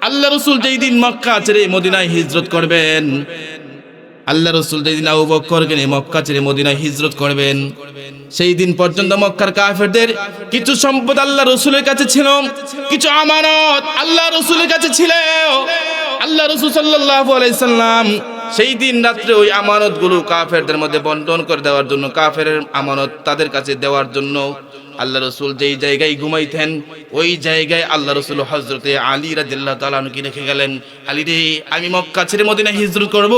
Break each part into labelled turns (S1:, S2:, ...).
S1: আল্লাহ রাসূল যেই দিন মক্কা ছেড়ে মদিনায় হিজরত করবেন, আল্লাহ রাসূল যেই দিন আবু বকরকে নিয়ে মক্কা ছেড়ে মদিনায় হিজরত করবেন, সেই দিন পর্যন্ত মক্কার কাফেরদের কিছু সম্পদ আল্লাহ রাসূলের কাছে ছিল, কিছু আমানত আল্লাহ রাসূলের কাছে ছিল। আল্লাহ রাসূল সাল্লাল্লাহু আলাইহি সাল্লাম সেই দিন রাত্রে ওই আমানতগুলো কাফেরদের মধ্যে বন্টন করে দেওয়ার জন্য, কাফেরের আমানত তাদের কাছে দেওয়ার জন্য আল্লাহ রাসূল যেই জায়গায় ঘুমাইতেন ওই জায়গায় আল্লাহ রাসূল হযরতে আলী রাদিয়াল্লাহু তাআলা আনহুকে রেখে গেলেন, আলী রে, আমি মক্কা ছেড়ে মদিনায় হিজরত করব,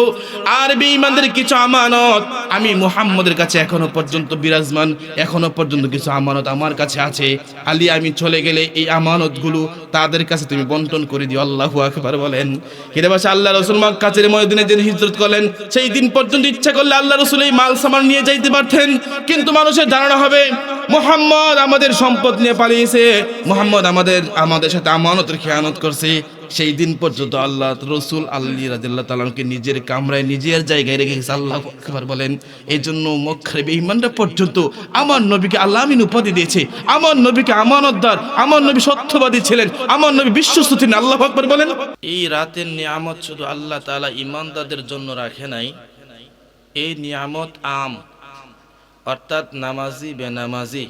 S1: আর বেঈমানদের কিছু আমানত আমি মুহাম্মদের কাছে এখনো পর্যন্ত বিরাজমান, এখনো পর্যন্ত কিছু আমানত আমার কাছে আছে। আলী, আমি চলে গেলে এই আমানতগুলো তাদের কাছে তুমি বন্টন করে দিও। আল্লাহু আকবার বলেন। হিরেবাসা আল্লাহ রাসূল মক্কা ছেড়ে মদিনায় যে হিজরত করলেন, সেই দিন পর্যন্ত ইচ্ছা করলে আল্লাহ রাসূল এই মাল সামান নিয়ে যাইতে পারতেন, কিন্তু মানুষের ধারণা হবে মুহাম্মদ আমাদের সম্পদ নিয়ে পালিয়েছে, মুহাম্মদ আমাদের সাথে আমানতের খেয়ানত করছে। সেই দিন পর্যন্ত আল্লাহ রাসূল আলী রাদিয়াল্লাহু তাআলা কে নিজের কামরায় নিজের জায়গায় রেখে গেছে। আল্লাহু আকবার বলেন। এই জন্য মক্কার বেঈমানরা পর্যন্ত আমার নবীকে আল্লাহ আমিন উপাধি দিয়েছে, আমার নবীকে আমানতদার, আমার নবী সত্যবাদী ছিলেন, আমার নবী বিশ্বস্ত ছিলেন। আল্লাহু আকবার বলেন। এই রাতের নিয়ামত শুধু আল্লাহ তাআলা ঈমানদারদের জন্য রাখে নাই, এই নিয়ামত আম, অর্থাৎ নামাজি বেনামাজি,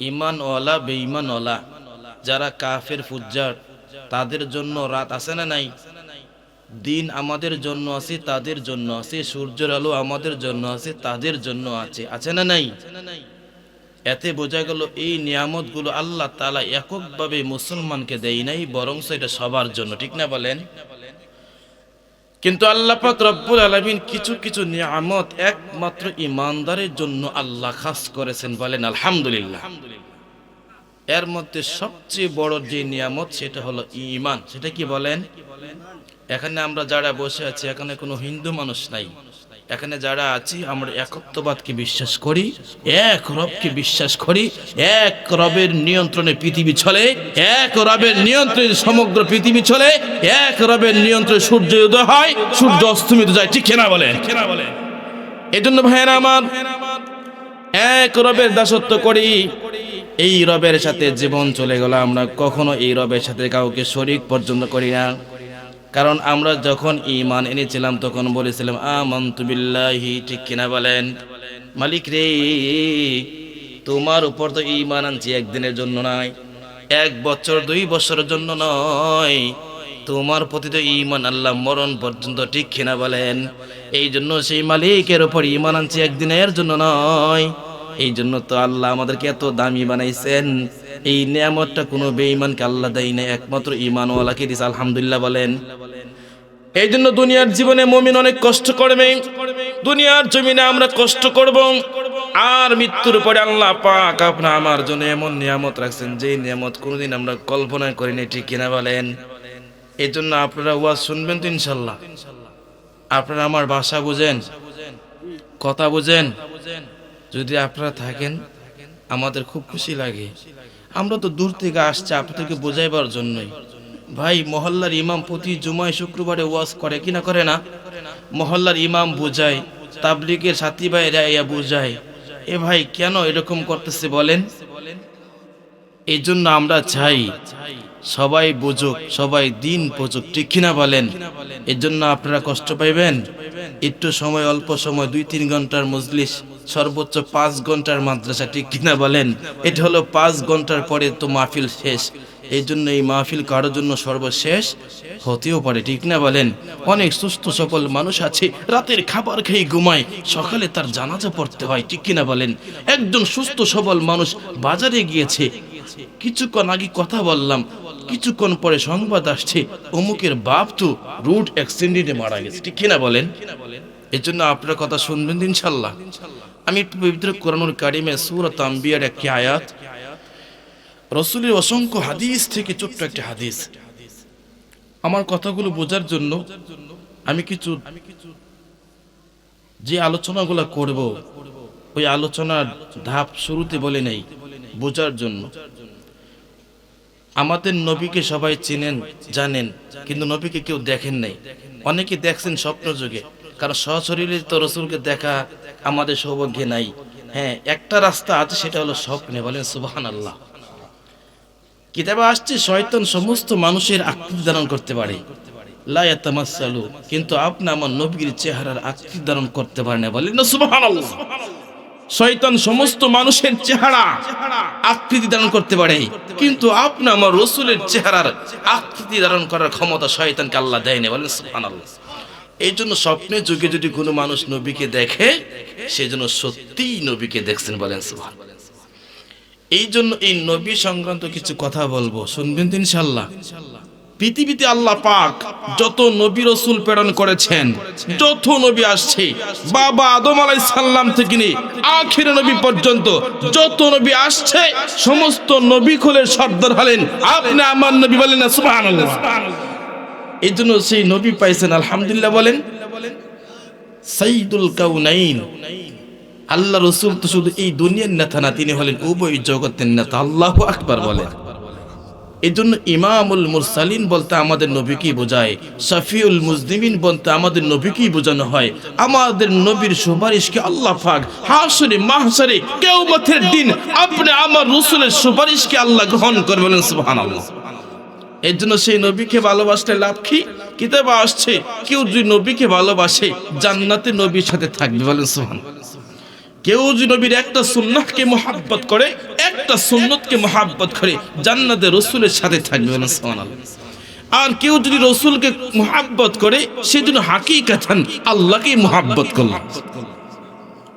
S1: ঈমানওয়ালা বেঈমানওয়ালা, যারা কাফের ফুজ্জার তাদের জন্য রাত আছে না নাই? দিন আমাদের জন্য আছে, তাদের জন্য আছে, সূর্যের আলো আমাদের জন্য আছে, তাদের জন্য আছে না নাই? এতে বোঝা গেল এই নিয়ামতগুলো আল্লাহ তাআলা এককভাবে মুসলমানকে দেয় নাই, বরং এটা সবার জন্য, ঠিক না বলেন? কিন্তু আল্লাহ পাক রব্বুল আলামিন কিছু কিছু নিয়ামত একমাত্র ঈমানদারের জন্য আল্লাহ খাস করেছেন, বলেন আলহামদুলিল্লাহ। এর মধ্যে সবচেয়ে বড় যে নিয়ামত সেটা হলো ঈমান। সেটা কি বলেন? এখানে আমরা যারা বসে আছি, এখানে কোনো হিন্দু মানুষ নাই, এখানে যারা আছি আমরা একত্ববাদকে বিশ্বাস করি, এক রবকে বিশ্বাস করি, এক রবের নিয়ন্ত্রণে পৃথিবী চলে, এক রবের নিয়ন্ত্রণে সমগ্র পৃথিবী চলে, এক রবের নিয়ন্ত্রণে সূর্য উদয় হয়, সূর্য অস্তমিত যায়, ঠিক না বলেন? এই জন্য ভাইয়েরা আমার, এক রবের দাসত্ব করি, এই রবের সাথে জীবন চলে গেল, আমরা কখনো এই রবের সাথে কাউকে শরীক পর্যন্ত করি না। কারণ আমরা যখন ঈমান এনেছিলাম তখন বলেছিলাম আমানতু বিল্লাহি, ঠিক কিনা বলেন? মালিক রে, তোমার উপর তো ঈমান আনছি একদিনের জন্য নয়, 1 বছর 2 বছরের জন্য নয়, তোমার প্রতি তো ঈমান আল্লাহ মরণ পর্যন্ত, ঠিক কিনা বলেন? এই জন্য সেই মালিকের উপর ঈমান আনছি একদিনের জন্য নয়। এই জন্য তো আল্লাহ আমাদেরকে এত দামি বানাইছেন। এই নিয়ামতটা কোনো বেঈমানকে আল্লাহ দেয় না, একমাত্র ঈমানওয়ালাকে দিয়েছে। আলহামদুলিল্লাহ বলেন। এই জন্য দুনিয়ার জীবনে মুমিন অনেক কষ্ট করবে, দুনিয়ার জমিনে আমরা কষ্ট করব, আর মৃত্যুর পরে আল্লাহ পাক আপনার আমার জন্য এমন নিয়ামত রাখছেন যে নিয়ামত কোনোদিন আমরা কল্পনা করিনি, ঠিক কিনা বলেন? এই জন্য আপনারা ওয়াজ শুনবেন তো ইনশাল্লাহ? আপনারা আমার ভাষা বুঝেন, কথা বুঝেন? যদি আপনারা থাকেন আমাদের খুব খুশি লাগে। আমরা তো দূর থেকে আসছি আপনাদেরকে বোঝাইবার জন্যই। ভাই, মহল্লার ইমাম প্রতি জুমায় শুক্রবারে ওয়াজ করে কি না করে না? মহল্লার ইমাম বোঝায়, তাবলীগের সাথী ভাইরা ইয়া বোঝায়। এ ভাই কেন এরকম করতেছে বলেন? এই জন্য আমরা চাই সবাই বুঝুক, সবাই দিন বুঝুক, ঠিক কিনা বলেন? এর জন্য আপনারা কষ্ট পাইবেন। একটু সময়, অল্প সময়, 2-3 ঘন্টার মজলিস, সর্বোচ্চ 5 ঘন্টার মাদ্রাসা, ঠিক কিনা বলেন? এটা হলো 5 ঘন্টার পরে তো মাহফিল শেষ। এই জন্য এই মাহফিল কারোর জন্য সর্বশেষ হতেও পারে, ঠিক না বলেন? অনেক সুস্থ সবল মানুষ আছে, রাতের খাবার খেয়ে ঘুমায়, সকালে তার জানাজা পড়তে হয়, ঠিক কিনা বলেন? একজন সুস্থ সবল মানুষ বাজারে গিয়েছে, কিছুক্ষণ আগে কথা বললাম, কিছুক্ষণ পরে সংবাদ আসছে অমুকের বাপ তো রোড অ্যাক্সিডেন্টে মারা গেছে, ঠিক কিনা বলেন? এর জন্য আপনার কথা শুনবেন ইনশাআল্লাহ। আমি পবিত্র কোরআনুল কারিমে সূরা আম্বিয়ার একটি আয়াত, রাসূলের অসংখ্য হাদিস থেকে ছোট্ট একটা হাদিস, আমার কথাগুলো বোঝার জন্য আমি কিছু যে আলোচনাগুলো করব ওই আলোচনার ধাপ শুরুতে বলে নেই, বোঝার জন্য। আমাদের নবীকে সবাই চিনেন, জানেন, কিন্তু নবীকে কেউ দেখেন নাই। অনেকে দেখছেন স্বপ্ন যুগে, কারণ সশরীরে তো রাসূলকে দেখা আমাদের সৌভাগ্যে নাই। হ্যাঁ, একটা রাস্তা আছে, সেটা হলো স্বপ্নে, বলেন সুবহানাল্লাহ। কিতাবে আসছে শয়তান সমস্ত মানুষের আকৃতি ধারণ করতে পারে, লা ইয়াতামাসসালু, কিন্তু আপনি আমার নবীর চেহারার আকৃতি ধারণ করতে পারেন না, বলেন না সুবহানাল্লাহ। শয়তান সমস্ত মানুষের চেহারা আকৃতি ধারণ করতে পারে, কিন্তু আপনি আমার রাসূলের চেহারার আকৃতি ধারণ করার ক্ষমতা শয়তানকে আল্লাহ দেয়নি, বলেন সুবহানাল্লাহ। এই জন্য স্বপ্নে যুগে যদি কোনো মানুষ নবীকে দেখে, সেজন্য সত্যিই নবীকে দেখছেন, বলেন সুবহানাল্লাহ। এই জন্য এই নবী সংক্রান্ত কিছু কথা বলবো, শুনবেন তো ইনশাআল্লাহ। পৃথিবীতে আল্লাহ পাক যত নবী রাসূল প্রেরণ করেছেন, যত নবী আসছে, বাবা আদম আলাইহিস সালাম থেকে নিয়ে আখির নবী পর্যন্ত যত নবী আসছে, সমস্ত নবী কুলের সর্দার হলেন আপনি আমার নবী, বলেন না সুবহানাল্লাহ। এই জন্য সেই নবী পাইছেন, আলহামদুলিল্লাহ বলেন। সাইয়্যিদুল কাউনাইন, আল্লাহ রাসূল তো শুধু এই দুনিয়ার নেতা না, তিনি হলেন উভয় জগতের নেতা, আল্লাহু আকবার বলেন। এই জন্য ইমামুল মুরসালিন বলতে আমাদের নবীকেই বোঝায়, শফিউল মুজনিমিন বলতে আমাদের নবীকেই বোঝানো হয়। আমাদের নবীর সুপারিশকে আল্লাহ পাক হাশরে মাহশরে কিয়ামতের দিন আপনি আমার রাসূলের সুপারিশকে আল্লাহ গ্রহণ করবেন, বলেন সুবহানাল্লাহ। এই জন্য সেই নবীকে ভালোবাসলে লাভ কি? কিতাবে আসছে কেউ যদি নবীকে ভালোবাসে জান্নাতে নবীর সাথে থাকবে, বলেন সুবহানাল্লাহ। কেউ যদি নবীর একটা সুন্নাহকে মুহাব্বত করে, একটা সুন্নতকে মুহাব্বত করে, জান্নাতে রাসূলের সাথে থাকবে, বলেন সুবহানাল্লাহ। আর কেউ যদি রাসূলকে মুহাব্বত করে, সেজন্য হাকিকাতান আল্লাহকেই মুহাব্বত করল।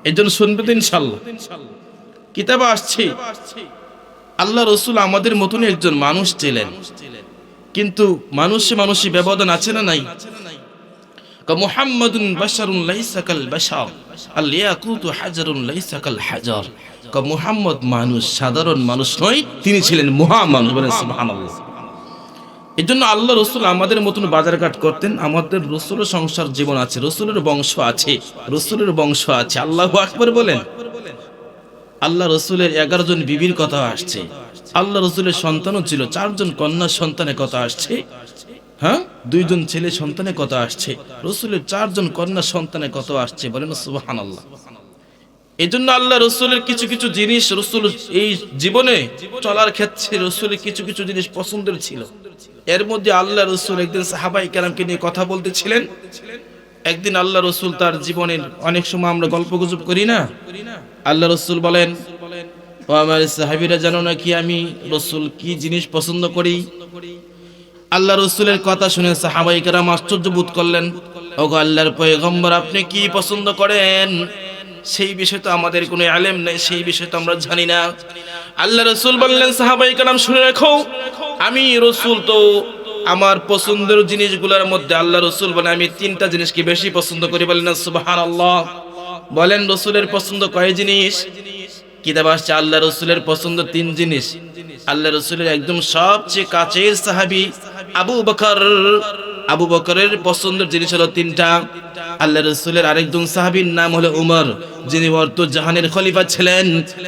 S1: এজন্য শুনবেন ইনশাআল্লাহ। কিতাবে আসছে আল্লাহ রাসূল আমাদের মতনই একজন মানুষ ছিলেন, কিন্তু মানুষে মানুষে ব্যবধান আছে না নাই? মুহাম্মাদুন বাশারুন লাইসা কাল বাশার, আল ইয়াকুতু হাজারুন লাইসা কাল হাজার। মুহাম্মদ মানুষ, সাধারণ মানুষ নয়, তিনি ছিলেন মহামানুষ, বলেন সুবহানাল্লাহ। এজন্য আল্লাহ রাসূল আমাদের মতন বাজারঘাট করতেন। আমাদের রাসূলের সংসার জীবন আছে, রাসূলের বংশ আছে, রাসূলের বংশ আছে, আল্লাহু আকবার বলেন। আল্লাহ রাসূলের 11 জন বিবির কথা আসছে, আল্লাহ রাসূলের সন্তানও ছিল, 4 জন কন্যা সন্তানের কথা আসছে, হ্যাঁ 2 জন ছেলে সন্তানের কথা আসছে, রাসূলের 4 জন কন্যা সন্তানের কথা আসছে, বলেন সুবহানাল্লাহ। এই জন্য আল্লাহ রাসূলের কিছু কিছু জিনিস, রাসূল এই জীবনে চলার ক্ষেত্রে রাসূলের কিছু কিছু জিনিস পছন্দের ছিল। এর মধ্যে আল্লাহ রাসূল একদিন সাহাবায়ে কেরামকে নিয়ে কথা বলতেছিলেন। একদিন আল্লাহ রাসূল তার জীবনের, অনেক সময় আমরা গল্পগুজব করি না, আল্লাহ রাসূল বলেন, ও আমার সাহাবীরা জানো না কি আমি রাসূল কি জিনিস পছন্দ করি? আল্লাহ রাসূলের কথা শুনে সাহাবায়ে কেরাম আশ্চর্য বোধ করলেন। ওগো আল্লাহর পয়গম্বর, আপনি কি পছন্দ করেন? সেই বিষয়ে তো আমাদের কোনো ইলম নেই, সেই বিষয়ে তো আমরা জানি না। আল্লাহ রাসূল বললেন, সাহাবায়ে কেরাম শুনে রাখো, আমি রাসূল তো আমার পছন্দের জিনিসগুলোর মধ্যে আল্লাহ রাসূল বলেন আমি 3টা জিনিসকে বেশি পছন্দ করি, বলেন না সুবহানাল্লাহ। বলেন রাসূলের পছন্দ কয় জিনিস? কিতাবে আসছে আল্লাহ রাসূলের পছন্দ 3 জিনিস। আল্লাহ রাসূলের একদম সবচেয়ে কাছের সাহাবী আবু বকরের পছন্দের জিনিস হলো 3টা। আল্লাহ রাসূলের আরেকজন সাহাবীর নাম হলো উমর, যিনি জাহানের খলিফা ছিলেন।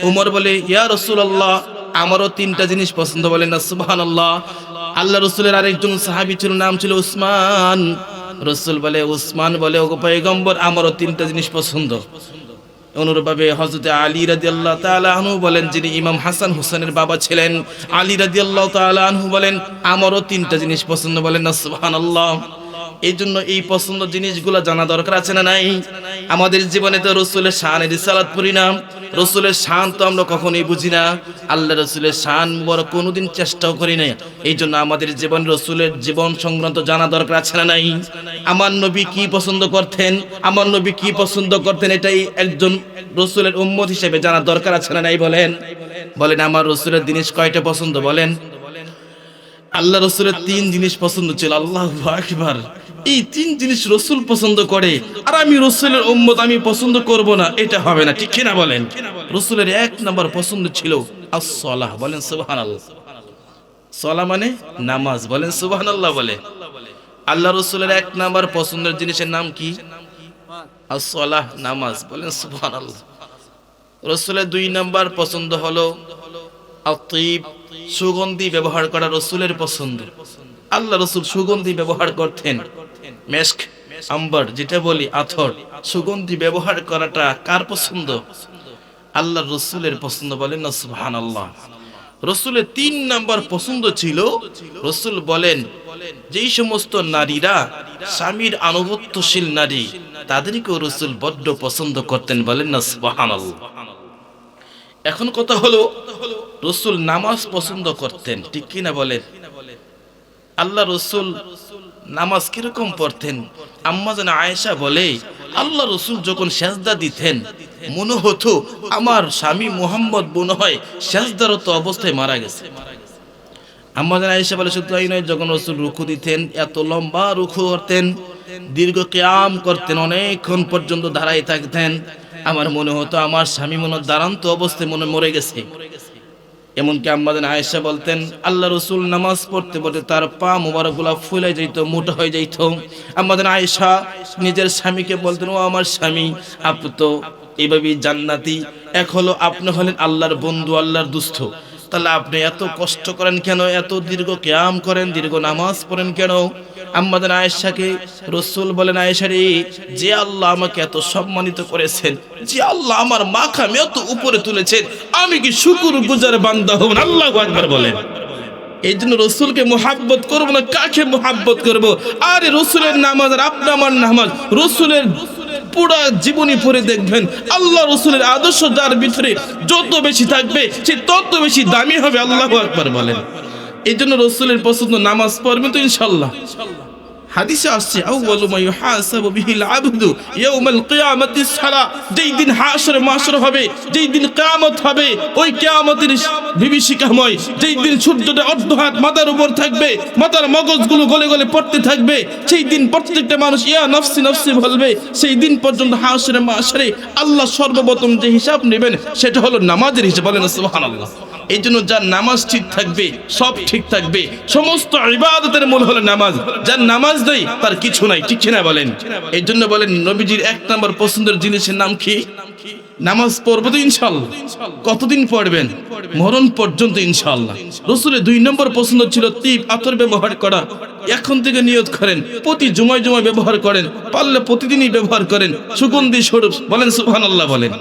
S1: উমর বলে, ইয়া রাসূলুল্লাহ, আমারও 3টা জিনিস পছন্দ, বলেন না সুবহানাল্লাহ। আল্লাহ রাসূলের আরেকজন সাহাবী ছিল, নাম ছিল উসমান। রাসূল বলে, উসমান বলে, ওগো পয়গম্বর, আমারও 3টা জিনিস পছন্দ। অনুরূপভাবে হযরত আলী রাদিয়াল্লাহু তাআলা আনহু বলেন, যিনি ইমাম হাসান হুসাইনের বাবা ছিলেন, আলী রাদিয়াল্লাহু তাআলা আনহু বলেন, আমারও 3টা জিনিস পছন্দ, বলেন না সুবহানাল্লাহ। এই জন্য এই পছন্দ জিনিসগুলো জানা দরকার আছে না নাই? আমাদের জীবনে তো রাসূলের শানের রিসালাত পড়ি না, রাসূলের শান তো আমরা কখনোই বুঝি না, আল্লাহ রাসূলের শান বড় কোনোদিন চেষ্টাও করি না। এই জন্য আমাদের জীবন, রাসূলের জীবন সংক্রান্ত জানা দরকার আছে না নাই? আমার নবী কি পছন্দ করতেন, আমার নবী কি পছন্দ করতেন, এটাই একজন রাসূলের উম্মত হিসেবে জানা দরকার আছে না নাই? বলেন বলেন আমার রাসূলের জিনিস কয়টা পছন্দ? বলেন। আল্লাহ রাসূলের 3 জিনিস পছন্দ ছিল, আল্লাহু আকবার। এই 3 জিনিস রাসূল পছন্দ করে, আর আমি রাসূলের উম্মত, আমি পছন্দ করব না, এটা হবে না, ঠিক কি না? বলেন। রাসূলের 1 নাম্বার পছন্দ ছিল as-সালাহ, বলেন সুবহানাল্লাহ। সালাহ মানে নামাজ, বলেন সুবহানাল্লাহ। বলে আল্লাহ রাসূলের 1 নাম্বার পছন্দের জিনিসের নাম কি? as-সালাহ, নামাজ, বলেন সুবহানাল্লাহ। রাসূলের 2 নাম্বার পছন্দ হলো আত-তিব, সুগন্ধি ব্যবহার করা রাসূলের পছন্দ। আল্লাহ রাসূল সুগন্ধি ব্যবহার করতেন, মেশক, আম্বার যেটা বলি, আতর, সুগন্ধি ব্যবহার করাটা কার পছন্দ? আল্লাহর রাসূলের পছন্দ, বলেন না সুবহানাল্লাহ। রসুলের 3 নাম্বার পছন্দ ছিল, রসুল বলেন যেই সমস্ত নারীরা স্বামীর আনুগত্যশীল নারী তাদেরকেও রসুল বড্ড পছন্দ করতেন, বলেন না সুবহানাল্লাহ। এখন কথা হলো রসুল নামাজ পছন্দ করতেন, ঠিক কিনা বলেন? আল্লাহ রসুল নামাজ কিরকম পড়তেন? আম্মা জান আয়েশা বলে আল্লাহ রসুল যখন সেজদা দিতেন মনে হতো আমার স্বামী মুহাম্মদ মনে হয় সেজদারত অবস্থায় মারা গেছে। আম্মা জান আয়েশা বলে শুধু তাই নয়, যখন রসুল রুকু দিতেন এত লম্বা রুকু করতেন, দীর্ঘ কিয়াম করতেন, অনেকক্ষণ পর্যন্ত দাঁড়ায় থাকতেন, আমার মনে হতো আমার স্বামী মনে দাঁড়ান্ত অবস্থায় মনে মরে গেছে। এমনকি আম্মা জান আয়েশা বলতেন আল্লাহ রসুল নামাজ পড়তে পড়তে তার পা মোবারকগুলা ফুলে যাইত, মোটা হয়ে যাইত। আম্মা জান আয়েশা নিজের স্বামীকে বলতেন, ও আমার স্বামী, আপনি তো এইভাবেই জান্নাতি, এক হলো আপনি হলেন আল্লাহর বন্ধু, আল্লাহর দুস্থ, তাহলে আপনি এত কষ্ট করেন কেন, এত দীর্ঘ কিয়াম করেন, দীর্ঘ নামাজ পড়েন কেন? আম্মা জান আয়েশাকে রাসূল বলেন, আয়েশা রে, যে আল্লাহ আমাকে এত সম্মানিত করেছেন, যে আল্লাহ আমার মাকাম এত উপরে তুলেছেন, আমি কি শুকরগুজার বান্দা হব না? আল্লাহু আকবার বলেন। এই জন্য রসুলকে মুহাব্বত করবো না, কাকে মুহাব্বত করবো? আরে রসুলের নামাজ আর আপনি আমার নামাজ, রসুলের পুরা জীবনী পড়ে দেখবেন আল্লাহ রসুলের আদর্শ যার ভিতরে যত বেশি থাকবে সে তত বেশি দামি হবে। আল্লাহু আকবার বলেন। এই জন্য রসুলের পছন্দ, নামাজ পড়বেন তো ইনশাআল্লাহ। হাদিসে আসছে আউয়ালু মা ইউহাসাবু বিহিল আবদু ইয়াউমাল কিয়ামাতিস সালাহ, যেই দিন হাশর মাশর হবে, যেই দিন কিয়ামত হবে, ওই কিয়ামতের বিভীষিকাময়, যেই দিন সূর্যটা অর্ধ হাত মাথার উপর থাকবে, মাথার মগজগুলো গলে গলে পড়তে থাকবে, সেই দিন প্রত্যেকটা মানুষ ইয়া নফসি নফসি বলবে। সেই দিন পর্যন্ত হাশরে মাশরে আল্লাহ সর্বপ্রথম যে হিসাব নেবেন সেটা হলো নামাজের হিসাব, বলেন সুবহানাল্লাহ। এই জন্য যার নামাজ ঠিক থাকবে সব ঠিক থাকবে, সমস্ত ইবাদতের মূল হলো নামাজ। যার নামাজ নেই তার কিছু নাই, ঠিক কিনা বলেন? এই জন্য বলেন নবীজির 1 নম্বর পছন্দের জিনিসের নাম কি? নামাজ পড়বো তো ইনশাআল্লাহ। কতদিন পড়বেন? মরণ পর্যন্ত ইনশাআল্লাহ। রাসূলের 2 নম্বর পছন্দ ছিল তিব আতর ব্যবহার করা। এখন থেকে নিয়ত করেন প্রতি জুমায় জুমায় ব্যবহার করেন, পারলে প্রতিদিনই ব্যবহার করেন, সুগন্ধি স্বরূপ, বলেন সুবহানাল্লাহ বলেন।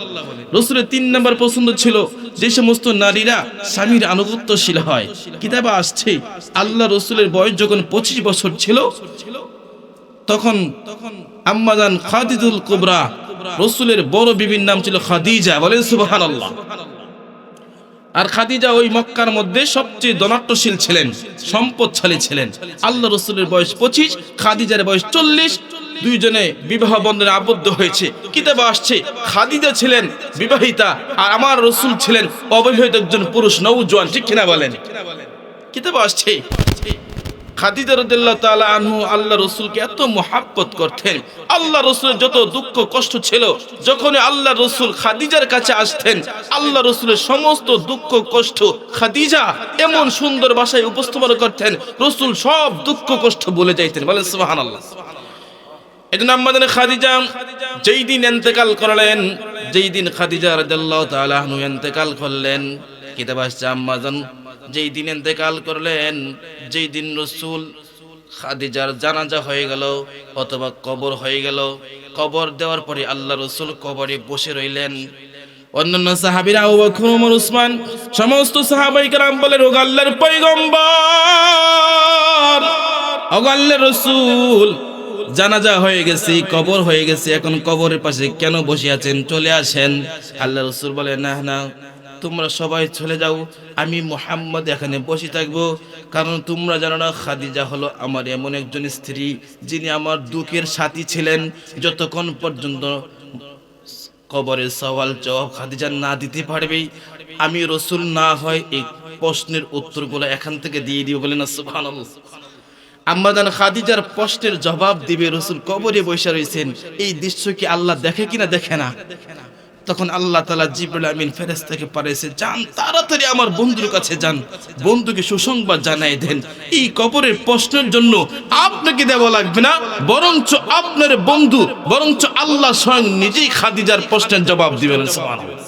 S1: রাসূলের 3 নম্বর পছন্দ ছিল যে সমস্ত নারীরা স্বামীর আনুগত্যশীল হয়। কিতাবে আসছে আল্লাহ রাসূলের বয়স যখন 25 বছর ছিল তখন আম্মা জান খাদিজাতুল কুবরা, রাসূলের বড় বিবির নাম ছিল খাদিজা, বলেন সুবহানাল্লাহ। আর খাদিজা ওই মক্কার মধ্যে সবচেয়ে ধনাঢ্যশীল ছিলেন, সম্পদশালী ছিলেন। আল্লাহ রাসূলের বয়স 25, খাদিজার বয়স 40, দুইজনে বিবাহ বন্ধনে আবদ্ধ হয়েছে। কিতাবে আসছে খাদিজা ছিলেন বিবাহিতা আর আমার রাসূল ছিলেন অবিবাহিত একজন পুরুষ নওজোয়ান, ঠিক কিনা বলেন? কিতাবে আসছে খাদিজা রাদিয়াল্লাহু তাআলা আনহু আল্লাহ রাসূলকে এত মুহাব্বত করতেন। আল্লাহ রাসূলের যত দুঃখ কষ্ট ছিল, যখন আল্লাহ রাসূল খাদিজার কাছে আসতেন, আল্লাহ রাসূলের সমস্ত দুঃখ কষ্ট খাদিজা এমন সুন্দর ভাষায় উপস্থাপন করতেন, রাসূল সব দুঃখ কষ্ট ভুলে যাইতেন, বলেন সুবহানাল্লাহ। এজন্য আমাদের খাদিজা যেই দিন ইন্তেকাল করলেন, যেই দিন খাদিজা রাদিয়াল্লাহু তাআলা আনহু ইন্তেকাল করলেন, কিতাবে আসছে আম্মা জান যেই দিন ইন্তেকাল করলেন, যেই দিন রাসূল খাদিজার জানাজা হয়ে গেল অথবা কবর হয়ে গেল, কবর দেওয়ার পরে আল্লাহ রাসূল কবরে বসে রইলেন। অন্যান্য সাহাবীরা আবু বকর, ওমর, উসমান সমস্ত সাহাবায়ে কেরাম বলেন, ও আল্লাহর পয়গম্বর, ও আল্লাহর রাসূল, জানাজা হয়ে গেছে, কবর হয়ে গেছে, এখন কবরের পাশে কেন বসে আছেন? চলে আসেন। আল্লাহ রাসূল বলেন, না না, তোমরা সবাই চলে যাও, আমি মুহাম্মদ এখানে বসে থাকবো। কারণ তোমরা জানো না খাদিজা হলো আমার এমন একজন স্ত্রী যিনি আমার দুঃখের সাথী ছিলেন। যতক্ষণ পর্যন্ত কবরের সওয়াল জবাব খাদিজা না দিতে পারবে, আমি রাসূল না হয় এই প্রশ্নের উত্তরগুলো এখান থেকে দিয়ে দিও, বলেন সুবহানাল্লাহ। আম্মা জান খাদিজার প্রশ্নের জবাব দিবে, রাসূল কবরে বসে রয়েছেন। এই দৃশ্য কি আল্লাহ দেখে কিনা? দেখে না। তখন আল্লাহ তাআলা জিবরিল আমিন ফেরেশতাকে পাঠাইছে, যান তাড়াতাড়ি আমার বন্ধুর কাছে যান, বন্ধুকে সুসংবাদ জানাই দেন। এই কবরের প্রশ্নের জন্য আপনাকে দেওয়া লাগবে না, বরঞ্চ আপনার বন্ধু, বরঞ্চ আল্লাহ স্বয়ং নিজেই খাদিজার প্রশ্নের জবাব দিবেন। সুবহানাল্লাহ।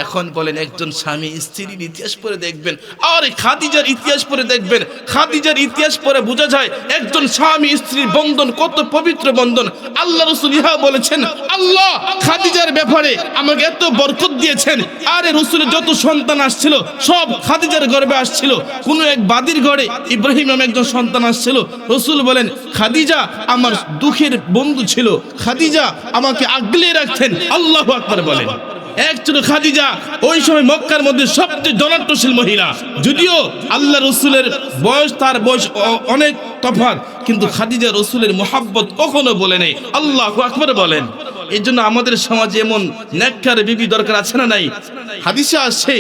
S1: এখন বলেন একজন স্বামী স্ত্রীর ইতিহাস পড়ে দেখবেন, আর খাদিজার ইতিহাস পড়ে দেখবেন, খাদিজার ইতিহাস পড়ে বোঝা যায় একজন স্বামী স্ত্রীর বন্ধন কত পবিত্র বন্ধন। আল্লাহ রাসূল ইহা বলেছেন, আল্লাহ খাদিজার ব্যাপারে আমাকে এত বরকত দিয়েছেন। আরে রাসূলের যত সন্তান আসছিল সব খাদিজার গর্ভে আসছিল। কোন এক বাদীর ঘরে ইব্রাহিম নামে একজন সন্তান আসছিল। রাসূল বলেন, খাদিজা আমার দুঃখের বন্ধু ছিল, খাদিজা আমাকে আগলে রাখতেন। আল্লাহু আকবার বলেন। একচুলো খাদিজা ওই সময় মক্কার মধ্যে সবচেয়ে জনপ্রিয় মহিলা। যদিও আল্লাহ রসুলের বয়স, তার বয়স অনেক তফাৎ, কিন্তু খাদিজা রসুলের মোহাব্বত কখনো বলে নেই। আল্লাহু আকবার বলেন। এই জন্য আমাদের সমাজে এমন নেককার বিবি দরকার আছে না নাই? হাদিসে আসছে,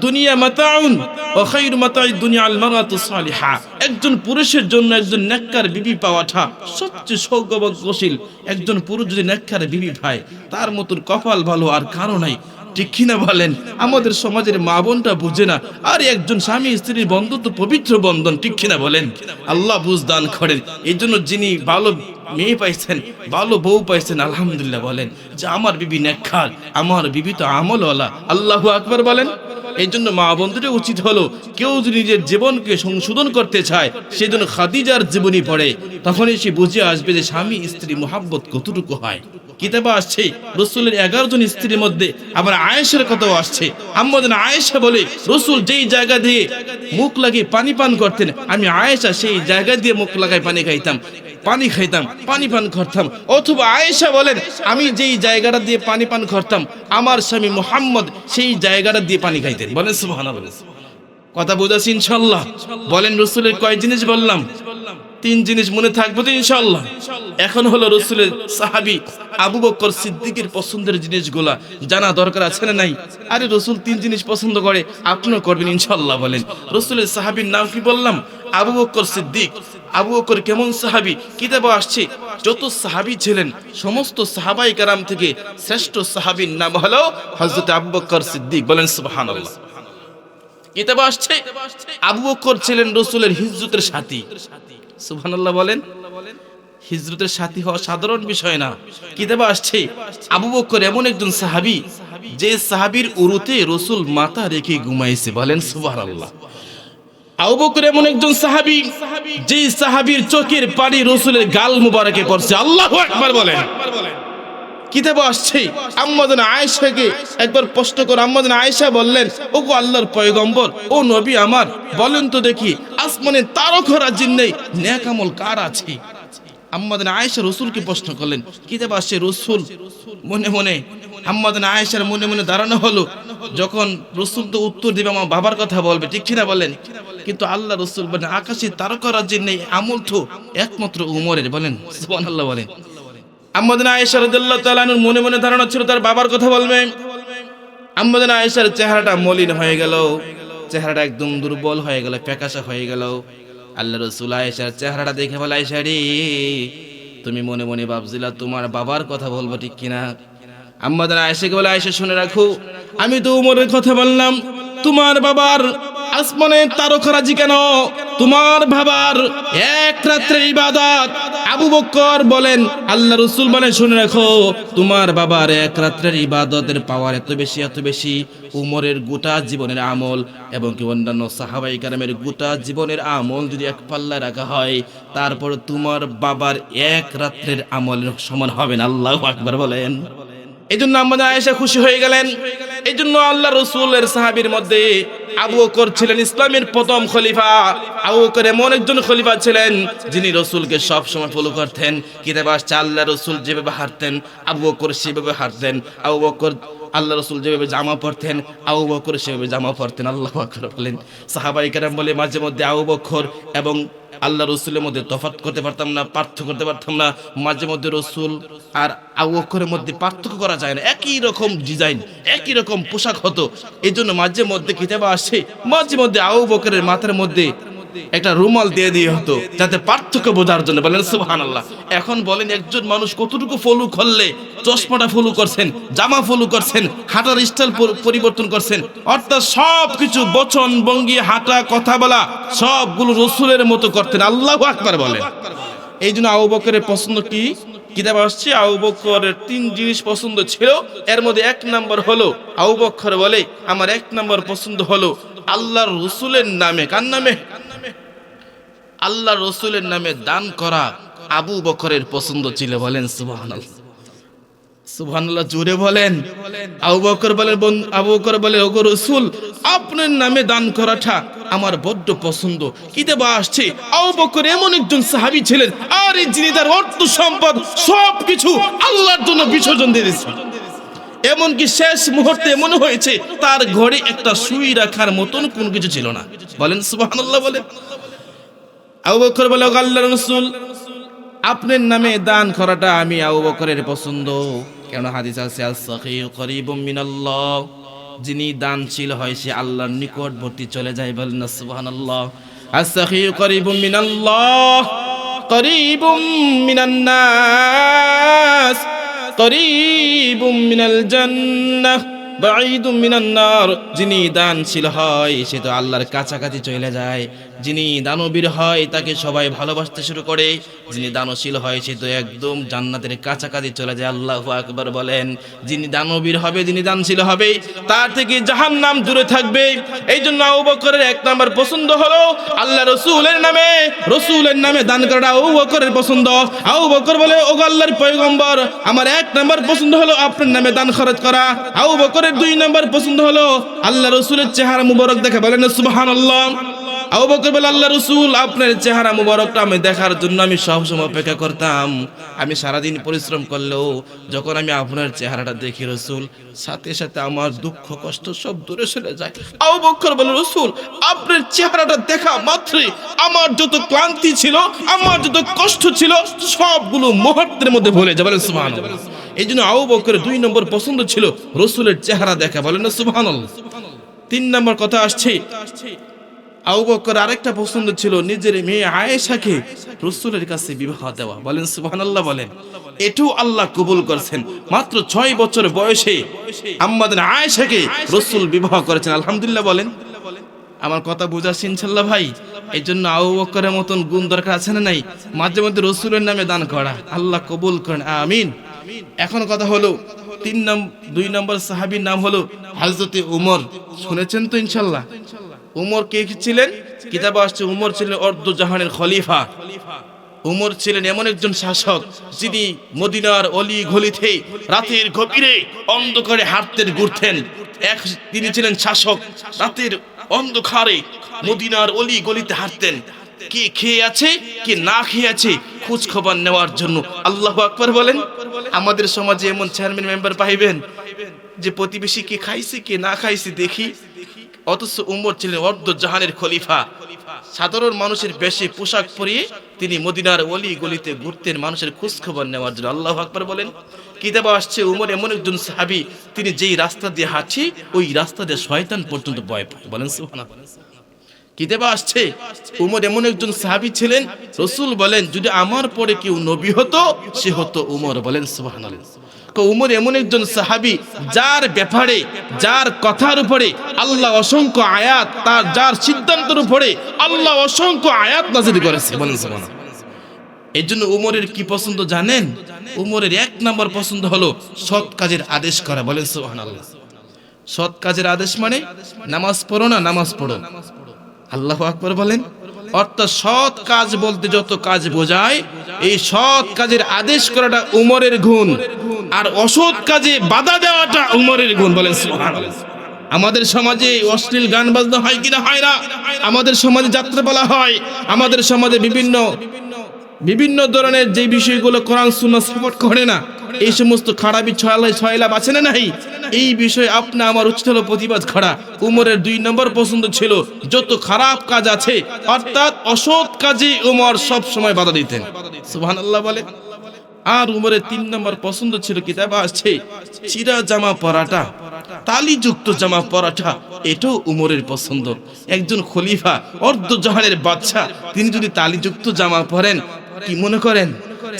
S1: দুনিয়া মাতাউন ওয়া খায়রু মাতাউদ দুনিয়া আল মারাতু সালিহা। একজন পুরুষের জন্য একজন নেককার বিবি পাওয়াটা সবচেয়ে সৌভাগ্যশীল। একজন পুরুষ যদি নেককার বিবি পায়, তার মতন কপাল ভালো আর কারো নাই। ঠিক কিনা বলেন? আমাদের সমাজের মা বোনটা বুঝে না, আর একজন স্বামী স্ত্রীর বন্ধন তো পবিত্র বন্ধন। ঠিক কিনা বলেন? আল্লাহ বুঝ দান করেন। এই জন্য যিনি ভালো মেয়ে পাইছেন, ভালো বউ পাইছেন, আলহামদুলিল্লাহ বলেন যে আমার বিবি নেককার, আমার বিবি তো আমলওয়ালা। আল্লাহু আকবার বলেন। এই জন্য মা বন্ধুদের উচিত হলো, কেউ যদি নিজের জীবনকে সংশোধন করতে চায়, সেই জন্য খাদিজার জীবনী পড়ে, তখনই সে বুঝে আসবে যে স্বামী স্ত্রী মোহাব্বত কতটুকু হয়। কিতাবে আসছে রাসূলের 11 জন স্ত্রীর মধ্যে আবার আয়েশার কথাও আসছে। আম্মাজান আয়েশা বলে, রাসূল যেই জায়গা দিয়ে মুখ লাগিয়ে পানি পান করতেন, আমি আয়েশা সেই জায়গা দিয়ে মুখ লাগায় পানি খাইতাম, পানি পান করতাম। অথবা আয়েশা বলেন, আমি যেই জায়গাটা দিয়ে পানি পান করতাম, আমার স্বামী মুহাম্মদ সেই জায়গাটা দিয়ে পানি খাইতেন। বলেন সুবহানাল্লাহ। কথা বুঝাছি ইনশাআল্লাহ? বলেন রাসূলের কয় জিনিস বললাম? 3 জিনিস মনে থাকবে তো ইনশাআল্লাহ? এখন হলো রাসূলের সাহাবী আবু বকর সিদ্দিকের পছন্দের জিনিসগুলা জানা দরকার আছে না নাই? আরে রাসূল 3 জিনিস পছন্দ করে, আপনিও করবেন ইনশাআল্লাহ। বলেন রাসূলের সাহাবীর নাম কি বললাম? আবু বকর সিদ্দিক। আবু বকর কেমন সাহাবী? কিতাবে আসছে যত সাহাবী ছিলেন সমস্ত সাহাবায়ে কেরাম থেকে শ্রেষ্ঠ সাহাবীর নাম হলো হযরত আবু বকর সিদ্দিক। বলেন সুবহানাল্লাহ। কিতাবে আসছে আবু বকর ছিলেন রাসূলের হিজরতের সাথী। সুবহানাল্লাহ বলেন। হিজরতের সাথী হওয়া সাধারণ বিষয় না। কিতাবে আসছে আবু বকর এমন একজন সাহাবী, যে সাহাবীর উরুতে রাসূল মাথা রেখে ঘুমাইছে। বলেন সুবহানাল্লাহ। আবু বকর এমন একজন সাহাবী, যে সাহাবীর চোখের পানি রাসূলের গাল মুবারকে পড়ছে। আল্লাহু আকবার বলেন। কিতাবে আসছে আম্মাজান আয়েশাকে একবার প্রশ্ন করে আম্মাজান আয়েশা বললেন, ওগো আল্লাহর পয়গম্বর, ও নবী আমার, বলেন তো দেখি আসমানে তারকারাজির নেই, নেক আমল কার আছে? আম্মাজান আয়েশা রাসূলকে প্রশ্ন করলেন। কিতাবে আসছে রাসূল মনে মনে, আম্মাজান আয়েশার মনে মনে দাঁড়ানো হলো, যখন রাসূল তো উত্তর দিবে আমার বাবার কথা বলবে। ঠিক কিনা বলেন? কিন্তু আল্লাহ রাসূল বলেন, আকাশে তারকারাজির নেই, আমল তো একমাত্র উমরের। বলেন সুবহানাল্লাহ বলেন। আম্মাজান আয়েশা রাদিয়াল্লাহু তাআলা আনহার মনে মনে ধারণা ছিল তার বাবার কথা বলবে। আম্মাজান আয়েশার চেহারাটা মলিন হয়ে গেল, চেহারাটা একদম দুর্বল হয়ে গেল, ফ্যাকাশে হয়ে গেল। আল্লাহ রাসূল আয়েশার চেহারাটা দেখে বলে, আয়েশা রে, তুমি মনে মনে ভাবছিলা তোমার বাবার কথা বলবো, ঠিক কিনা? আম্মাজান আয়েশাকে বলে, আয়েশা শুনে রাখো, আমি তো উমরের কথা বললাম, তোমার বাবার আসমানে তারকারাজি কেন? তোমার বাবার এক রাত্রের ইবাদত। আবু বকর বলেন, আল্লাহ রাসূল বলেন, শুনে রাখো, তোমার বাবার এক রাত্রের ইবাদতের পাওয়ার এত বেশি উমরের গোটা জীবনের আমল এবং কি অন্যান্য সাহাবায়ে কেরামের গোটা জীবনের আমল যদি এক পাল্লায় রাখা হয়, তারপর তোমার বাবার এক রাত্রের আমলের সমান হবে না। আল্লাহু আকবার বলেন। এই জন্য আম্মাজান আয়েশা খুশি হয়ে গেলেন। এই জন্য আল্লাহ রাসূলের সাহাবীর মধ্যে আবু বকর ছিলেন ইসলামের প্রথম খলিফা। আবু বকর এমন একজন খলিফা ছিলেন যিনি রাসূলকে সব সময় ফলো করতেন। কিতাবে আসছে আল্লাহ রাসূল যেভাবে হাঁটতেন আবু বকর সেভাবে হাঁটতেন। আবু বকর আল্লাহ রাসূল যেভাবে জামা পরতেন আবু বকর সেভাবে জামা পরতেন। আল্লাহু আকবার বলেন। সাহাবায়ে কেরাম বলে, মাঝে মধ্যে আবু বকর এবং আল্লাহ রাসূলের মধ্যে তফাৎ করতে পারতাম না, পার্থক্য করতে পারতাম না। মাঝে মধ্যে রাসূল আর আবু বকরের মধ্যে পার্থক্য করা যায় না, একই রকম ডিজাইন, একই রকম পোশাক হতো। এই জন্য মাঝে মধ্যে কিতাবে আসে মাঝে মধ্যে আবু বকরের মাথার মধ্যে একটা রুমাল দিয়ে হতো, যাতে পার্থক্য বোঝার জন্য। বলেন সুবহানাল্লাহ। এখন বলেন একজন মানুষ কতটুকু ফলো করলে চশমাটা ফলো করছেন, জামা ফলো করছেন, হাঁটার স্টাইল পরিবর্তন করছেন, অর্থাৎ সবকিছু বচন ভঙ্গি হাঁটা কথা বলা সবগুলো রাসূলের মতো করতেন। আল্লাহু আকবার বলেন। এই জন্য আবু বকরের পছন্দ কি? কিতাব আসছে আবু বকরের 3 জিনিস পছন্দ ছিল, এর মধ্যে 1 নাম্বার হলো আবু বকর বলে আমার 1 নাম্বার পছন্দ হলো আল্লাহর রাসূলের নামে, কার নামে? আল্লাহর রাসূলের নামে দান করা আবু বকরের পছন্দ ছিল। বলেন সুবহানাল্লাহ, সুবহানাল্লাহ, জোরে বলেন। আবু বকর বলে ওগো রাসূল, আপনার নামে দান করাটা আমার বড্ড পছন্দ। কিতাবে আসছে আবু বকর এমন একজন সাহাবী ছিলেন, আর যিনি তার অর্থ সম্পদ সবকিছু আল্লাহর জন্য বিসর্জন দিয়ে দিয়েছেন। এমনকি শেষ মুহূর্তে মনে হয়েছে তার ঘরে একটা সুই রাখার মতন কোনো কিছু ছিল না। বলেন সুবহানাল্লাহ। বলেন আবু বকর বলে ওগো আল্লাহর রাসূল, আপনার নামে দান করাটা আমি আবু বকরের পছন্দ। কেন হাদিস আছে আস-সাখিয়্যু করিবুম মিনাল্লাহ, যিনি দানশীল হয় সে আল্লাহর নিকটবর্তী চলে যায়। বলেন না সুবহানাল্লাহ। আস-সাখিয়্যু করিবুম মিনাল্লাহ করিবুম মিনান নাস করিবুম মিনাল জান্নাহ বাঈদুম মিনান নার, যিনি দানশীল হয় সে তো আল্লাহর কাছাকাছি চলে যায়। যিনি দানবীর হয় তাকে সবাই ভালোবাসতে শুরু করে, যিনি দানশীল হয় সে তো একদম জান্নাতের কাছাকাছি চলে যায়। আল্লাহু আকবার বলেন। যিনি দানবীর হবে, যিনি দানশীল হবে, তার থেকে জাহান্নাম দূরে থাকবে। এই জন্য আবু বকরের 1 নাম্বার পছন্দ হলো আল্লাহ রাসূলের নামে দান করাটা আবু বকরের পছন্দ। আবু বকর বলে ওগো আল্লাহর পয়গম্বর, আমার 1 নাম্বার পছন্দ হলো আপনার নামে দান খরচ করা। আবু বকরের 2 নাম্বার পছন্দ হলো আল্লাহ রাসূলের চেহারা মুবারক দেখা। বলেন সুবহানাল্লাহ। আবু বকর বলে আল্লাহ রাসূল, আপনার চেহারা মুবারকটা আমি দেখার জন্য আমি সবসময় অপেক্ষা করতাম। আমি সারাদিন পরিশ্রম করলেও যখন আমি আপনার চেহারাটা দেখি রাসূল, সাথে সাথে আমার দুঃখ কষ্ট সব দূরে চলে যায়। আবু বকর বলে রাসূল, আপনার চেহারাটা দেখা মাত্রই আমার যত ক্লান্তি ছিল, আমার যত কষ্ট ছিল সবগুলো মুহূর্তের মধ্যে ভুলে যায়। বলেন সুবহানাল্লাহ। এই জন্য আবু বকরের 2 নম্বর পছন্দ ছিল রাসূলের চেহারা দেখা। বলেন না সুবহানাল্লাহ। 3 নম্বর কথা আসছে আবু বকর আরেকটা পছন্দ ছিল নিজের মেয়ে আয়েশাকে রাসূলের কাছে বিবাহ দেওয়া। বলেন সুবহানাল্লাহ। বলেন এটাও আল্লাহ কবুল করেছেন। মাত্র 6 বছর বয়সে আম্মাজান আয়েশাকে রাসূল বিবাহ করেছেন। আলহামদুলিল্লাহ। বলেন আমার কথা বুঝাচ্ছি ইনশাআল্লাহ ভাই। এই জন্য আবু বকরের মতন গুণ দরকার আছে না নাই? মাঝে মধ্যে রাসূলের নামে দান করা, আল্লাহ কবুল করেন, আমিন। এখন কথা হলো 2 নম্বর সাহাবীর নাম হলো হযরতে উমর। শুনেছেন তো ইনশাআল্লাহ? উমর কে ছিলেন? কিতাবে আসছে উমর ছিলেন অর্ধ জাহানের খলিফা। উমর ছিলেন এমন একজন শাসক যিনি মদিনার অলি গলিতে রাতের গভীরে অন্ধকারে হাঁটতেন ঘুরতেন। তিনি ছিলেন শাসক, রাতের অন্ধকারে মদিনার অলি গলিতে হাঁটতেন। কে খেয়ে আছে কে না খেয়ে আছে খোঁজ খবর নেওয়ার জন্য। আল্লাহু আকবার বলেন। আমাদের সমাজে এমন চেয়ারম্যান মেম্বার পাইবেন যে প্রতিবেশী কে খাইছে কে না খাইছে দেখি, অথচ উমর ছিলেন অর্ধ জাহানের খলিফা। সাধারণ মানুষের বেশে পোশাক পরিয়ে তিনি মদিনার অলি গলিতে ঘুরতেন মানুষের খোঁজ খবর নেওয়ার জন্য। আল্লাহু আকবার বলেন। কিতাবে আসছে উমর এমন একজন সাহাবী তিনি যেই রাস্তা দিয়ে হাঁটছে ওই রাস্তা দিয়ে শয়তান পর্যন্ত ভয় পায়। বলেন সুবহানাল্লাহ। কিতাবে আসছে উমর এমন একজন সাহাবী ছিলেন, রাসূল বলেন যদি আমার পরে কেউ নবী হতো সে হতো উমর। বলেন সুবহানাল্লাহ। উমর এমন একজন সাহাবী যার ব্যাপারে, যার কথার উপরে আল্লাহ অসংখ্য আয়াত, তার যার সিদ্ধান্তের উপরে আল্লাহ অসংখ্য আয়াত নাযিল করেছে। বলেন সুবহানাল্লাহ। এই জন্য উমরের কি পছন্দ জানেন? উমরের 1 নম্বর পছন্দ হলো সৎ কাজের আদেশ করা। বলেন সুবহানাল্লাহ। সৎ কাজের আদেশ মানে নামাজ পড়ো না, নামাজ পড়ো। আল্লাহু আকবার বলেন। অর্থাৎ সৎ কাজ বলতে যত কাজ বোঝায় এই সৎ কাজের আদেশ করাটা উমরের গুণ, আর অসৎ কাজে বাধা দেওয়াটা উমরের গুণ। বলেন সুবহানাল্লাহ। আমাদের সমাজে অশ্লীল গান বাজনা হয় কিনা হয় না? আমাদের সমাজে যাত্রাপালা হয়, আমাদের সমাজে বিভিন্ন ধরনের যে বিষয়গুলো কোরআন সুন্নাহ সাপোর্ট করে না, এই সমস্ত খারাপি ছয়লা আছে না নাই? এই বিষয়ে আপনি আমার উচিত হলো প্রতিবাদ করা। উমরের 2 নম্বর পছন্দ ছিল যত খারাপ কাজ আছে অর্থাৎ অসৎ কাজে উমর সব সময় বাধা দিতেন। সুবহানাল্লাহ বলে। আর উমরের 3 নম্বর পছন্দ ছিল কিতাবে আছে চিরা জামা পরাটা, তালিযুক্ত জামা পরাটা, এটাও উমরের পছন্দ। একজন খলিফা অর্ধ জাহানের বাদশা তিনি যদি তালিযুক্ত জামা পরেন কি মনে করেন?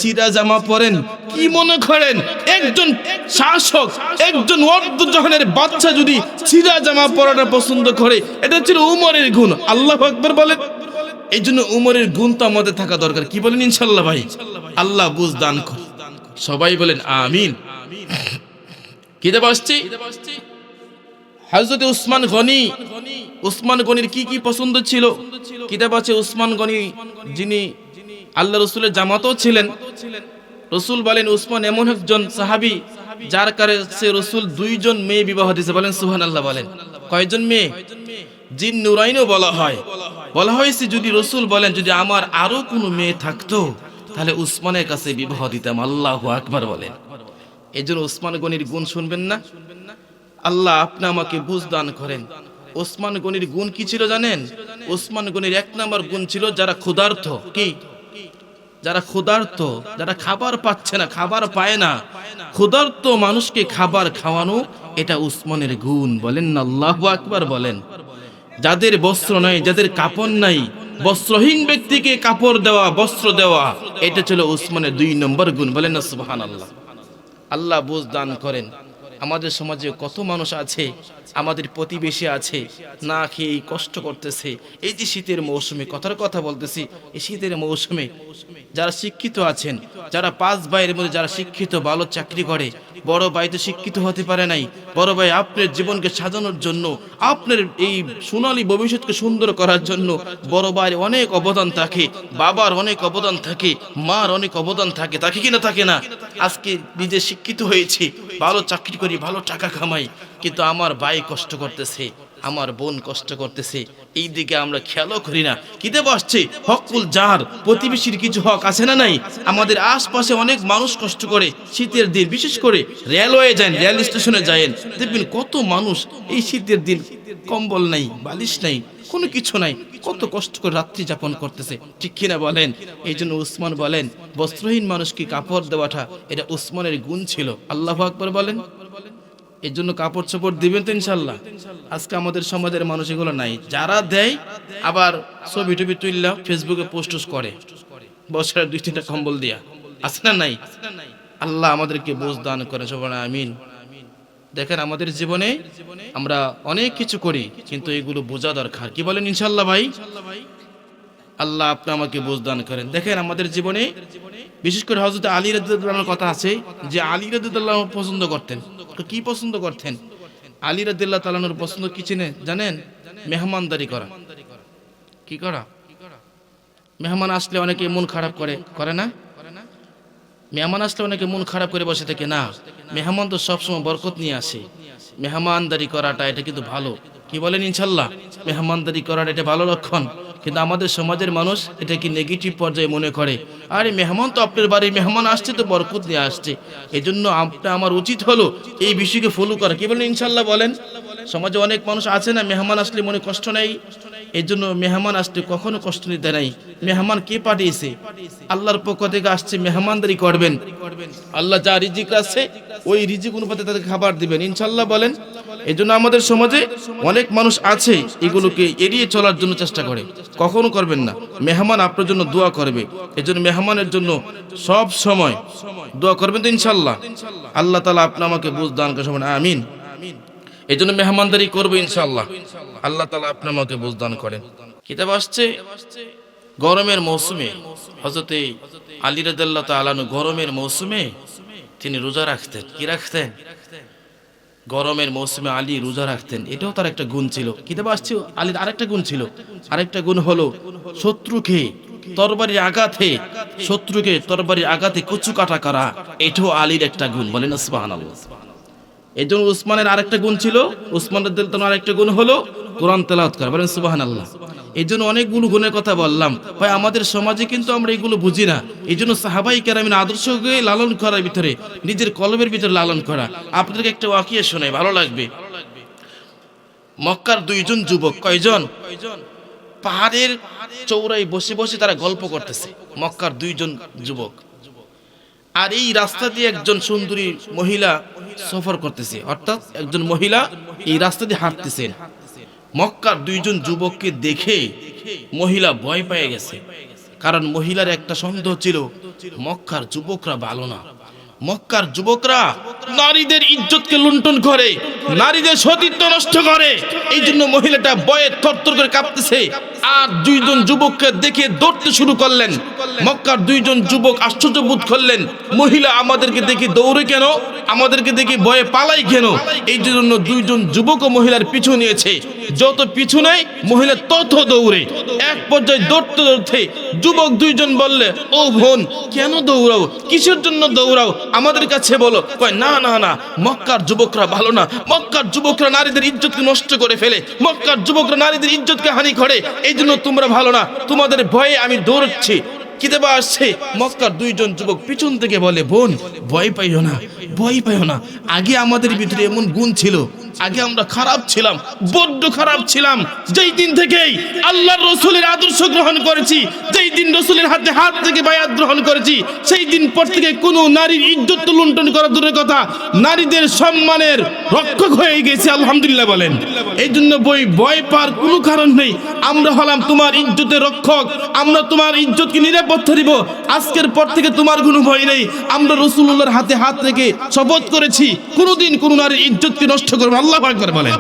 S1: চিরা জামা পরেন কি মনে করেন? একজন শাসক, একজন অর্ধ জাহানের বাদশা যদি চিরা জামা পরাটা পছন্দ করে, এটা ছিল উমরের গুণ। আল্লাহু আকবার বলেন। এই জন্য উমরের গুণ তো আমাদের থাকা দরকার। কি বলেন ইনশাআল্লাহ ভাই? আল্লাহ বুঝ দান করে। সবাই বলেন আমিন। কিতাব আসছে হযরত উসমান গনির কি কি পছন্দ ছিল? কিতাব আছে উসমান গনি যিনি আল্লাহ রাসূলের জামাতও ছিলেন। রাসূল বলেন উসমান এমন একজন সাহাবী যার কাছে রাসূল 2 জন মেয়ে বিবাহ দিয়েছে। বলেন সুবহানাল্লাহ। বলেন কয়জন মেয়ে? জিন নুরাইনও বলা হয়েছে যদি রাসূল বলেন যদি আমার আরো কোনো মেয়ে থাকতো তাহলে উসমানের কাছে বিবাহ দিতাম। আল্লাহু আকবার বলেন। এজন্য উসমান গনির গুণ শুনবেন না? আল্লাহ আপনি আমাকে বুঝ দান করেন। ওসমান গনির গুণ কি ছিল জানেন? ওসমান গনির 1 নম্বর গুণ ছিল যারা ক্ষুধার্ত, কি যারা ক্ষুধার্ত, যারা খাবার পাচ্ছে না, খাবার পায় না, ক্ষুধার্ত মানুষকে খাবার খাওয়ানো, এটা উসমানের গুণ। বলেন না আল্লাহু আকবার বলেন। যাদের বস্ত্র নাই, যাদের কাপড় নাই, বস্ত্রহীন ব্যক্তিকে কাপড় দেওয়া, বস্ত্র দেওয়া, এটা ছিল উসমানের 2 নম্বর গুণ। বলেন না সুবহানাল্লাহ। আল্লাহ বুঝ দান করেন। আমাদের সমাজে কত মানুষ আছে, আমাদের প্রতিবেশী আছে, না খেয়ে কষ্ট করতেছে। এই যে শীতের মৌসুমে, কথার কথা বলতেছি, এই শীতের মৌসুমে যারা শিক্ষিত আছেন, যারা 5 ভাইয়ের মধ্যে যারা শিক্ষিত, ভালো চাকরি করে, বড় ভাই তো শিক্ষিত হতে পারে নাই, বড় ভাই আপনার জীবনকে সাজানোর জন্য, আপনার এই সোনালী ভবিষ্যৎকে সুন্দর করার জন্য বড় ভাইয়ের অনেক অবদান থাকে, বাবার অনেক অবদান থাকে, মার অনেক অবদান থাকে, থাকে কিনা থাকে না? আজকে নিজে শিক্ষিত হয়েছি, ভালো চাকরি করি, ভালো টাকা কামাই, কিন্তু আমার ভাই কষ্ট করতেছে, আমার বোন কষ্ট করতেছে, এই দিকে আমরা খেয়ালও করি না। কিতে বসছে হকুল যার, প্রতিবেশীর কিছু হক আছে না নাই? আমাদের আশপাশে অনেক মানুষ কষ্ট করে শীতের দিন, বিশেষ করে রেলওয়ে যান, রেল স্টেশনে যায়েন, দেখবেন কত মানুষ এই শীতের দিন কম্বল নাই, বালিশ নাই, কোনো কিছু নাই, কত কষ্ট করে রাত্রি যাপন করতেছে, ঠিক কিনা বলেন? এই জন্য উসমান বলেন বস্ত্রহীন মানুষকে কাপড় দেওয়াটা এটা উসমানের গুণ ছিল। আল্লাহু আকবার বলেন। এর জন্য কাপড় চোপড় দিবেন তো ইনশাল্লাহ। আজকে আমাদের সমাজের মানুষ এগুলো নাই, যারা দেয় আবার ছবি টবি তুললা ফেসবুকে পোস্ট করে, বছরের 2-3টা কম্বল দিয়া, আছে না নাই? আল্লাহ আমাদেরকে বুঝ দান করেন, সবাই আমিন। দেখেন আমাদের জীবনে আমরা অনেক কিছু করি, কিন্তু এগুলো বোঝা দরকার। কি বলেন ইনশাল্লাহ ভাই? আল্লাহ আপনি আমাকে বুঝ দান করেন। দেখেন আমাদের জীবনে বিশেষ করে হযরত আলী রাদিয়াল্লাহু আনহুর কথা আছে যে আলী রাদিয়াল্লাহু আনহু পছন্দ করতেন। তো কি পছন্দ করতেন? আলী রাদিয়াল্লাহু তাআলা আনহুর পছন্দ কি জানেন? মেহমানদারি করা। কি করা? মেহমান আসলে অনেকে মন খারাপ করে না? মেহমান আসলে অনেকে মন খারাপ করে বসে থাকে না। মেহমান তো সবসময় বরকত নিয়ে আসে। মেহমানদারি করাটা এটা কিন্তু ভালো। কি বলেন ইনশাল্লাহ? মেহমানদারি করাটা এটা ভালো লক্ষণ। কিন্তু আমাদের সমাজের মানুষ এটা কি নেগেটিভ পর্যায়ে মনে করে, আরে মেহমান তো আপনার বাড়ি, মেহমান আসছে তো বরকত নিয়ে আসছে। এই জন্য আমার উচিত হলো এই বিষয়কে ফলো করা। কি বলেন ইনশাল্লাহ বলেন? সমাজে অনেক মানুষ আছে না, মেহমান আসলে মনে কষ্ট নেই, এই জন্য মেহমান আসলে কখনো কষ্ট নিতে নাই। মেহমান কে পাঠিয়েছে? আল্লাহর পক্ষ থেকে আসছে, মেহমানদারি করবেন। আল্লাহ যা রিজিক আছে ওই রিজিক অনুপাতে তাদের খাবার দিবেন ইনশাল্লাহ বলেন। এই জন্য আমাদের সমাজে অনেক মানুষ আছে এগুলোকে এড়িয়ে চলার জন্য চেষ্টা করে, কখনো করবেন না। মেহমান আপনার জন্য দোয়া করবে, এই জন্য মেহমানের জন্য সব সময় দোয়া করবেন তো ইনশাল্লাহ। আল্লাহ তাআলা আপনি আমাকে বুঝ দান করেন, আমিন। এই জন্য মেহমানদারি করবো ইনশাল্লাহ। আল্লাহ তাআলা আপনি আমাকে বুঝ দান করেন। কিতাব আসছে গরমের মৌসুমে হযরত আলী রাদিয়াল্লাহু তাআলা আনহু গরমের মৌসুমে তিনি রোজা রাখতেন। কি রাখতেন? গরমের মৌসুমে আলী রোজা রাখতেন, এটাও তার একটা গুণ ছিল। কিতাব আসছে আলীর আরেকটা গুণ ছিল, আরেকটা গুণ হলো শত্রুকে তরবারির আঘাতে কচু কাটা করা, এটাও আলীর একটা গুণ। বলেন সুবহানাল্লাহ। এই জন্য উসমানের আরেকটা গুণ ছিল, উসমান রাদিয়াল্লাহু তাআলার আরেকটা গুণ হলো কোরআন তেলাওয়াত করা। বলেন সুবহানাল্লাহ। এই জন্য অনেকগুলো গুণের কথা বললাম ভাই, আমাদের সমাজে কিন্তু আমরা এগুলো বুঝি না। এই জন্য সাহাবাই কেরামের আদর্শকে লালন করার ভিতরে, নিজের কলবের ভিতরে লালন করা। আপনাদেরকে একটা ওয়াকিয়া শোনাই, ভালো লাগবে। মক্কার 2 জন যুবক, কয়জন? পাহাড়ের চৌড়ায় বসে বসে তারা গল্প করতেছে, মক্কার 2 জন যুবক। আর এই রাস্তা দিয়ে একজন সুন্দরী মহিলা সফর করতেছে, অর্থাৎ একজন মহিলা এই রাস্তা দিয়ে হাঁটতেছেন। মক্কার 2 জন যুবককে দেখে মহিলা ভয় পেয়ে গেছে, কারণ মহিলার একটা সন্দেহ ছিল মক্কার যুবকরা ভালো না, মক্কার যুবকরা নারীদের ইজ্জতকে লুণ্ঠন করে, নারীদের সতীত্ব নষ্ট করে। এই জন্য মহিলাটা ভয়ে থরথর করে কাঁপতেছে। আর দুইজন যুবককে দেখে দৌড়তে শুরু করলেন। মক্কার দুইজন যুবক আশ্চর্য বোধ করলেন, মহিলা আমাদেরকে দেখে দৌড়ে কেন, আমাদেরকে দেখে ভয়ে পালাই কেন? এই জন্য দুইজন যুবক ও মহিলার পিছু নিয়েছে। যত পিছু নেয় মহিলা তত দৌড়ে। এক পর্যায়ে দৌড়তে দৌড়তে যুবক দুইজন বললে, ও বোন, কেন দৌড়াও? কিসের জন্য দৌড়াও? আমাদের কাছে বলো। কয়, না না না, মক্কার যুবকরা ভালো না। মক্কার যুবকরা নারীদের ইজ্জতকে নষ্ট করে ফেলে, মক্কার যুবকরা নারীদের ইজ্জতকে হানি করে। এই জন্য তোমরা ভালো না, তোমাদের ভয়ে আমি দৌড়চ্ছি। কিতাবে আসছে, মক্কার দুইজন যুবক পিছন থেকে বলে, বোন, ভয় পাইও না, ভয় পাইও না। আগে আমাদের ভিতরে এমন গুণ ছিল, আগে আমরা খারাপ ছিলাম, বড্ড খারাপ ছিলাম। যেই দিন থেকেই আল্লাহর রাসূলের আদর্শ গ্রহণ করেছি, যেই দিন রাসূলের হাতে হাত থেকে বায়াত গ্রহণ করেছি, সেই দিন পর থেকে কোনো নারীর ইজ্জত লুণ্ঠন করা দূরের কথা, নারীদের সম্মানের রক্ষক হয়ে গেছে। আলহামদুলিল্লাহ বলেন। এই জন্য ভয় পাওয়ার কোনো কারণ নেই। আমরা হলাম তোমার ইজ্জতের রক্ষক, আমরা তোমার ইজ্জতকে নিরাপত্তা দিব। আজকের পর থেকে তোমার কোনো ভয় নেই। আমরা রাসূলুল্লাহর হাতে হাত রেখে শপথ করেছি, কোনোদিন কোনো নারীর ইজ্জতকে নষ্ট করব। আল্লাহু আকবার বলেন।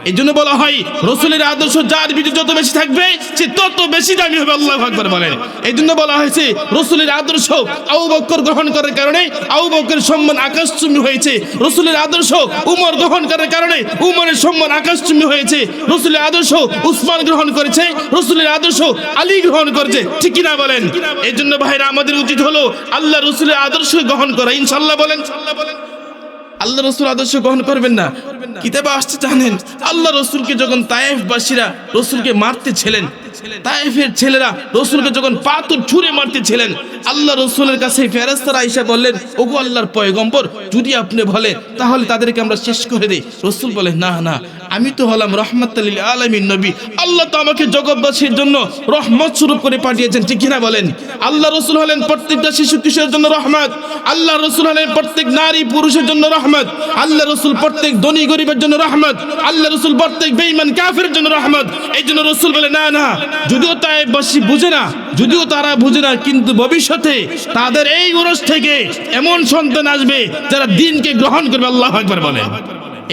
S1: এই জন্য বলা হয়, রাসূলের আদর্শ যার ভিতরে যত বেশি থাকবে সে তত বেশি দামি হবে। আল্লাহু আকবার বলেন। এই জন্য বলা হয়েছে, রাসূলের আদর্শ আবু বকর গ্রহণ করার কারণে আবু বকরের সম্মান আকাশচুম্বী হয়েছে। রাসূলের আদর্শ উমর গ্রহণ করার কারণে উমরের সম্মান আকাশচুম্বী হয়েছে। রাসূলের আদর্শ উসমান গ্রহণ করেছে, রাসূলের আদর্শ আলী গ্রহণ করেছে। ঠিক কি না বলেন? এই জন্য ভাইরা আমাদের উচিত হলো আল্লাহ রাসূলের আদর্শ গ্রহণ করা। ইনশাআল্লাহ বলেন। আল্লাহ রাসূল আদর্শ গ্রহণ করবেন না? কিতাবে আসছে জানেন, আল্লাহ রাসূলকে যখন তায়েফবাসীরা রাসূলকে মারতেছিলেন, তায়েফের ছেলেরা রাসূলকে যখন পাথর ছুঁড়ে মারতেছিলেন, আল্লাহ রাসূলের কাছে ফেরেশতারা আয়েশা বললেন, ওগো আল্লাহর পয়গম্বর, যদি আপনি বলেন তাহলে তাদেরকে আমরা শেষ করে দেই। রাসূল বলে, না না, আমি তো হলাম রাহমাতুল লিল আলামিন নবী। আল্লাহ তো আমাকে জগৎবাসীর জন্য রহমত স্বরূপ করে পাঠিয়েছেন। ঠিক কিনা বলেন? আল্লাহ রাসূল হলেন প্রত্যেকটা শিশু কিশোরের জন্য রহমত। আল্লাহ রাসূল হলেন প্রত্যেক নারী পুরুষের জন্য রহমত। আল্লাহ রাসূল প্রত্যেক ধনী গরিবের জন্য রহমত। আল্লাহ রাসূল প্রত্যেক বেঈমান কাফিরের জন্য রহমত। এই জন্য রাসূল বলে, না না, যদিও তায়েফবাসী বুঝে না, যদিও তারা বুঝে না, কিন্তু ভবিষ্যতে তাদের এই ওরস থেকে এমন সন্তান আসবে যারা দ্বীনকে গ্রহণ করবে। আল্লাহু আকবার বলেন।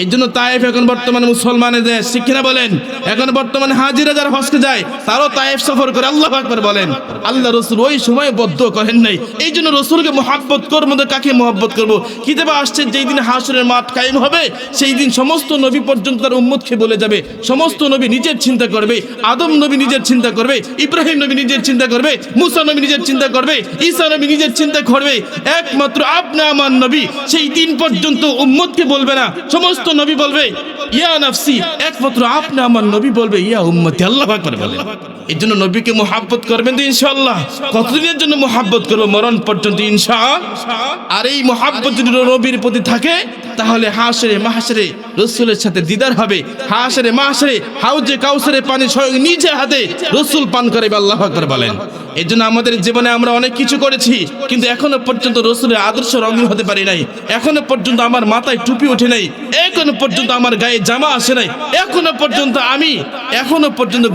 S1: এই জন্য তায়েফ এখন বর্তমানে মুসলমানের দেশ। ঠিক কিনা বলেন? এখন বর্তমানে হাজিরা যারা হজকে যায় তারাও তায়েফ সফর করে। আল্লাহু আকবার বলেন। আল্লাহ রাসূল ওই সময় বদ্ধ করেন নাই। এই জন্য রাসূলকে মহব্বত করব, কাকে মহব্বত করব? কিতাবে আসছে, যেই দিন হাসরের মাঠ কায়েম হবে সেই দিন সমস্ত নবী পর্যন্ত তার উম্মতকে বলে যাবে। সমস্ত নবী নিজের চিন্তা করবে, আদম নবী নিজের চিন্তা করবে, ইব্রাহিম নবী নিজের চিন্তা করবে, মুসা নবী নিজের চিন্তা করবে, ঈসা নবী নিজের চিন্তা করবে। একমাত্র আপনি আমার নবী সেই দিন পর্যন্ত উম্মতকে বলবে না, সমস্ত নবী বলবে ইয়া নাফসি। একমাত্র আপনি আমার নবী বলবে ইয়া উম্মতি। আল্লাহু আকবার বলেন। এই জন্য নবীকে মুহাব্বত করবেন তো ইনশাআল্লাহ। কতদিনের জন্য মুহাব্বত করব? মরণ পর্যন্ত ইনশাআল্লাহ। আর এই মুহাব্বত যদি নবীর প্রতি থাকে তাহলে হাশরে মাহশরে রাসূলের সাথে দিদার হবে। হাশরে মাহশরে হাউজে কাউসারের পানি স্বয়ং নিজে হাতে রাসূল পান করাবে। আল্লাহু আকবার বলেন। এই জন্য আমাদের জীবনে আমরা অনেক কিছু করেছি, কিন্তু এখনো পর্যন্ত রাসূলের আদর্শ রঙিন হতে পারি নাই। এখনো পর্যন্ত আমার মাথায় টুপি ওঠে নাই, এখনো পর্যন্ত আমার গায়ে জামা আসে নাই, এখনো পর্যন্ত আমি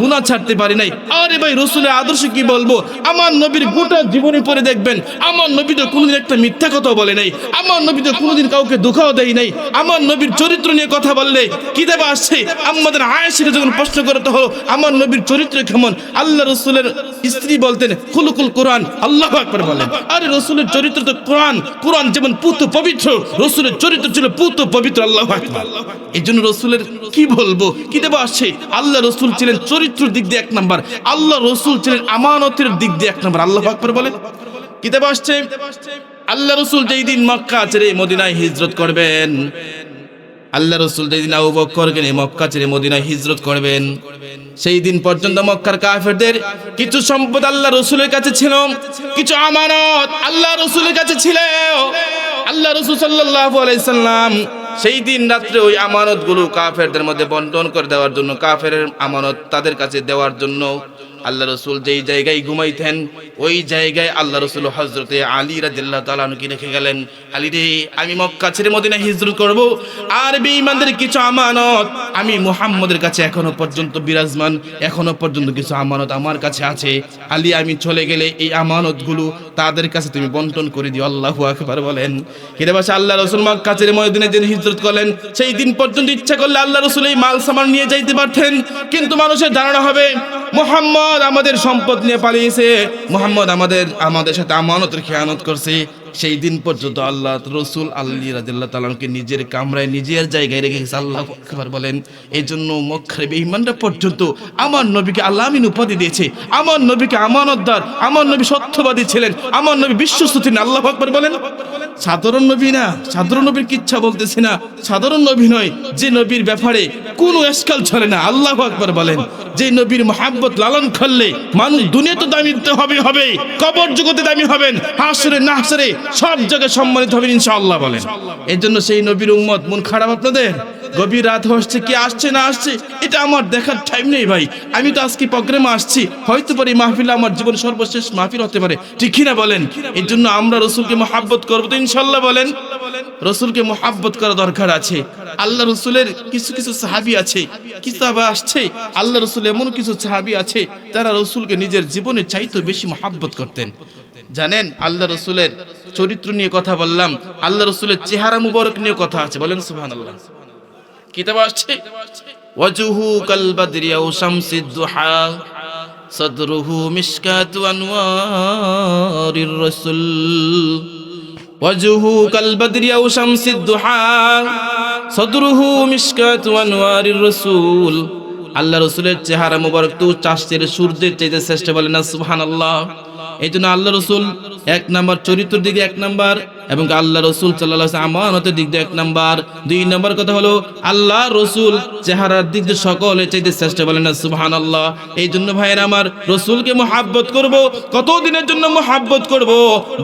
S1: গুনাহ ছাড়তে পারি নাই। আরে ভাই, রাসূলের আদর্শ কি বলবো? আমার নবীর গোটা জীবনী পড়ে দেখবেন, আমার নবী তো কোনোদিন একটা মিথ্যা কথা বলে নাই, আমার নবী তো কোনোদিন কাউকে ধোঁকাও দেয় নাই। আমার নবীর চরিত্র নিয়ে কথা বললে কিতাবে আসছে, আমাদের আয়েশাকে যখন প্রশ্ন করতে হলো আমার নবীর চরিত্র কেমন, আল্লাহ রাসূলের স্ত্রী বলতেন খুলুকুল কোরআন। আল্লাহু আকবার বলেন। আরে রাসূলের চরিত্র তো কোরআন, কোরআন যেমন পুত পবিত্র, রাসূলের চরিত্র ছিল পুত পবিত্র। আল্লাহু আকবার। এই জন্য রাসূলের কি বলবো, কিতাবে আসছে আল্লাহ রাসূল ছিলেন চরিত্রের দিক দিয়ে এক নাম্বার, আল্লাহ রাসূল ছিলেন আমানতের দিক দিয়ে এক নাম্বার। আল্লাহু আকবার বলেন। কিতাবে আসছে আল্লাহ রাসূল যেই দিন মক্কা ছেড়ে মদিনায় হিজরত করবেন, আল্লাহ রাসূল যেই দিন আবু বকরকে নিয়ে মক্কা ছেড়ে মদিনায় হিজরত করবেন, সেই দিন পর্যন্ত মক্কার কাফেরদের কিছু সম্পদ আল্লাহ রাসূলের কাছে ছিল, কিছু আমানত আল্লাহ রাসূলের কাছে ছিল। আল্লাহ রাসূল সাল্লাল্লাহু আলাইহি সাল্লাম সেই দিন রাত্রে ওই আমানতগুলো কাফেরদের মধ্যে বন্টন করে দেওয়ার জন্য, কাফেরের আমানত তাদের কাছে দেওয়ার জন্য আল্লাহ রসুল যেই জায়গায় ঘুমাইতেন ওই জায়গায় আল্লাহ রসুল হযরতে আলী রাদিয়াল্লাহু তাআলা আনহুকে রেখে গেলেন, আলী রে, আমি মক্কা ছেড়ে মদিনা হিজরত করব, আর বেঈমানদের কিছু আমানত আমি মুহাম্মদের কাছে এখনো পর্যন্ত বিরাজমান, এখনো পর্যন্ত কিছু আমানত আমার কাছে আছে। আলী, আমি চলে গেলে এই আমানতগুলো তাদের কাছে তুমি বন্টন করে দিও। আল্লাহু আকবার বলেন। কিরে বাসা, আল্লাহ রসুল মক্কা ছেড়ে মদিনা যে হিজরত করলেন সেই দিন পর্যন্ত ইচ্ছা করলে আল্লাহ রসুল এই মাল সামান নিয়ে যাইতে পারতেন, কিন্তু মানুষের ধারণা হবে মুহাম্মদ আমাদের সম্পদ নিয়ে পালিয়েছে, মুহাম্মদ আমাদের সাথে আমানতের খেয়ানত করছে। সেই দিন পর্যন্ত আল্লাহ রসুল আলী রাদিয়াল্লাহু তাআলা আনহুকে নিজের কামরায় নিজের জায়গায় রেখে গেছে। আল্লাহু আকবার বলেন। এই জন্য মক্কার বেঈমানরা পর্যন্ত আমার নবীকে আল্লাহ আমিন উপাধি দিয়েছে, আমার নবীকে আমানতদার, আমার নবী সত্যবাদী ছিলেন, আমার নবী বিশ্বস্ত ছিলেন। আল্লাহু আকবার বলেন। সাধারণ নবী না, সাধারণ নবীর কিচ্ছা বলতেছি না, সাধারণ নবী নয়, যে নবীর ব্যাপারে কোনো এসকাল চলে না। আল্লাহু আকবার বলেন। যে নবীর মহব্বত লালন করলে মানুষ দুনিয়াতে দামি হবে, কবর জগতে দামি হবেন, হাসরে নাহসরে সব জায়গায় সম্মানিত হবেন ইনশাআল্লাহ বলেন। এর জন্য সেই নবীর উম্মত, মন খারাপ আপনাদের? গভীর রাত হচ্ছে, কি আসছে না আসছে এটা আমার দেখার টাইম নেই ভাই। আমি তো আজকে প্রোগ্রামে আসছি, হয়তো পারে মাহফিল আমার জীবন সর্বশেষ মাহফিল হতে পারে, ঠিক কিনা বলেন? এর জন্য আমরা রসুলকে মহব্বত করবো তো ইনশাআল্লাহ বলেন। রসুলকে মহব্বত করা দরকার আছে। আল্লাহ রসুলের কিছু কিছু সাহাবী আছে, কিতাবে আসছে আল্লাহ রসুল এমন কিছু সাহাবী আছে যারা রসুলকে নিজের জীবনের চাইতে বেশি মহব্বত করতেন। জানেন, আল্লাহ রসুলের চরিত্র নিয়ে কথা বললাম, আল্লাহ রসুলের চেহারা মুবারক নিয়ে কথা আছে, বলেন সুবহানাল্লাহ। কিতাবে আসছে ওয়াজহু কাল বাদরি আও শামসিদ দুহা সাদরুহু মিশকাতু আনওয়ারির রাসূল। ওয়াজহু কাল বাদরি আও শামসিদ দুহা সাদরুহু মিশকাতু আনওয়ারির রাসূল। আল্লাহ রসুলের চেহারা মুবারক তো চাঁদের সূর্যের চাইতে শ্রেষ্ঠ, বলেন না সুবহানাল্লাহ। এই জন্য আল্লাহ রসুল এক নাম্বার চরিত্রের দিকে এক নাম্বার, এবং আল্লাহ রসুল সাল্লাল্লাহু আলাইহি ওয়াসাল্লাম আমানতের দিক দিয়ে এক নাম্বার। দুই নাম্বার কথা হলো আল্লাহ রসুল চেহারার দিক দিয়ে সকলের চাইতে শ্রেষ্ঠ, বলেন না সুবহানাল্লাহ। এই জন্য ভাইয়েরা আমার, রসুলকে মহব্বত করব, কতদিনের জন্য মহব্বত করব?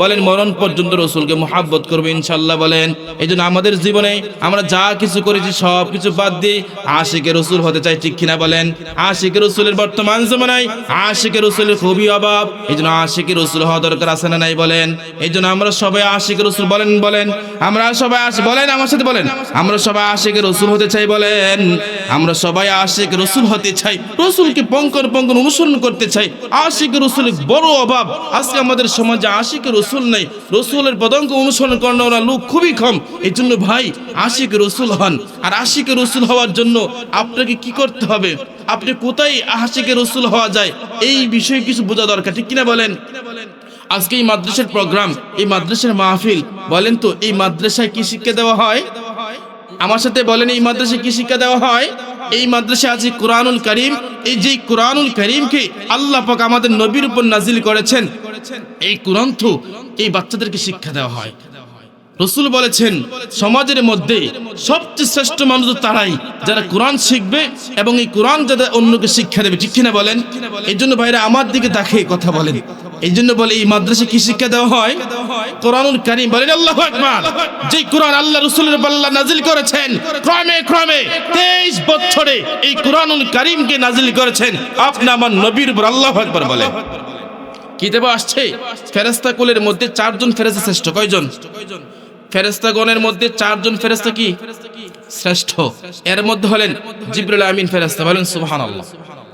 S1: বলেন মরণ পর্যন্ত রসুলকে মহব্বত করব ইনশাআল্লাহ বলেন। এই জন্য আমাদের জীবনে আমরা যা কিছু করেছি সব কিছু বাদ দিয়ে আশিকে রসুল হতে চাই, ঠিক কিনা বলেন? আশিকে রসুলের বর্তমান জমানায় আশিকে রসুলের খুবই অভাব। এই জন্য আশিকে রসুল হওয়া দরকার আছে না নাই বলেন? এই জন্য আমরা সবাই আশিকে রসুল বলেন আমরা সবাই বলেন, আমার সাথে বলেন, আমরা সবাই আশিকে রসুল হতে চাই বলেন। আমরা সবাই আশিকে রসুল হতে চাই, রসুলকে পঙ্কর অনুসরণ করতে চাই। আশিকে রসুলের বড় অভাব আজকে আমাদের সমাজে, আশিকে রসুল নেই, রসুলের পদাঙ্ক অনুসরণ করার লোক খুবই কম। এই জন্য ভাই আশিকে রসুল হন। আর আশিকে রসুল হওয়ার জন্য আপনাকে কি করতে হবে, আপনি কোথায় আশিকে রসুল হওয়া যায় এই বিষয়ে কিছু বোঝা দরকার, ঠিক কিনা বলেন? আজকে এই মাদ্রাসার প্রোগ্রাম, এই মাদ্রাসার মাহফিল, বলেন তো এই মাদ্রাসায় কি শিক্ষা দেওয়া হয়? আমার সাথে বলেন, এই মাদ্রাসায় কি শিক্ষা দেওয়া হয়? এই মাদ্রাসায় আছে কুরআনুল কারীম। এই যে কুরআনুল কারীমকে আল্লাহ পাক আমাদের নবীর উপর নাজিল করেছেন, এই কুরআন তো এই বাচ্চাদেরকে শিক্ষা দেওয়া হয়। রসুল বলেছেন সমাজের মধ্যে সবচেয়ে শ্রেষ্ঠ মানুষ তারাই যারা কোরআন শিখবে এবং এই কোরআন যাদের অন্যকে শিক্ষা দেবে, ঠিক কিনা বলেন? এই জন্য ভাইরা আমার দিকে তাকিয়ে কথা বলেন। এই জন্য বলে এই মাদ্রাসায় কি শিক্ষা দেওয়া হয়? কোরআনুল কারীম, বলেন আল্লাহু আকবার। যে কোরআন আল্লাহ রসুলের আল্লাহ নাজিল করেছেন, ক্রমে 23 বছরে এই কোরআনুল কারীমকে নাজিল করেছেন আপনি আমার নবীর উপর। আল্লাহু আকবার বলেন। কিতাবে আসছে ফেরেশতা কুলের মধ্যে 4 জন ফেরেশতা শ্রেষ্ঠ। কয়জন? ফেরেশতাগণের মধ্যে 4 জন ফেরেশতা কি শ্রেষ্ঠ? এর মধ্যে হলেন জিবরিল আমিন ফেরেশতা, বলেন সুবহানাল্লাহ,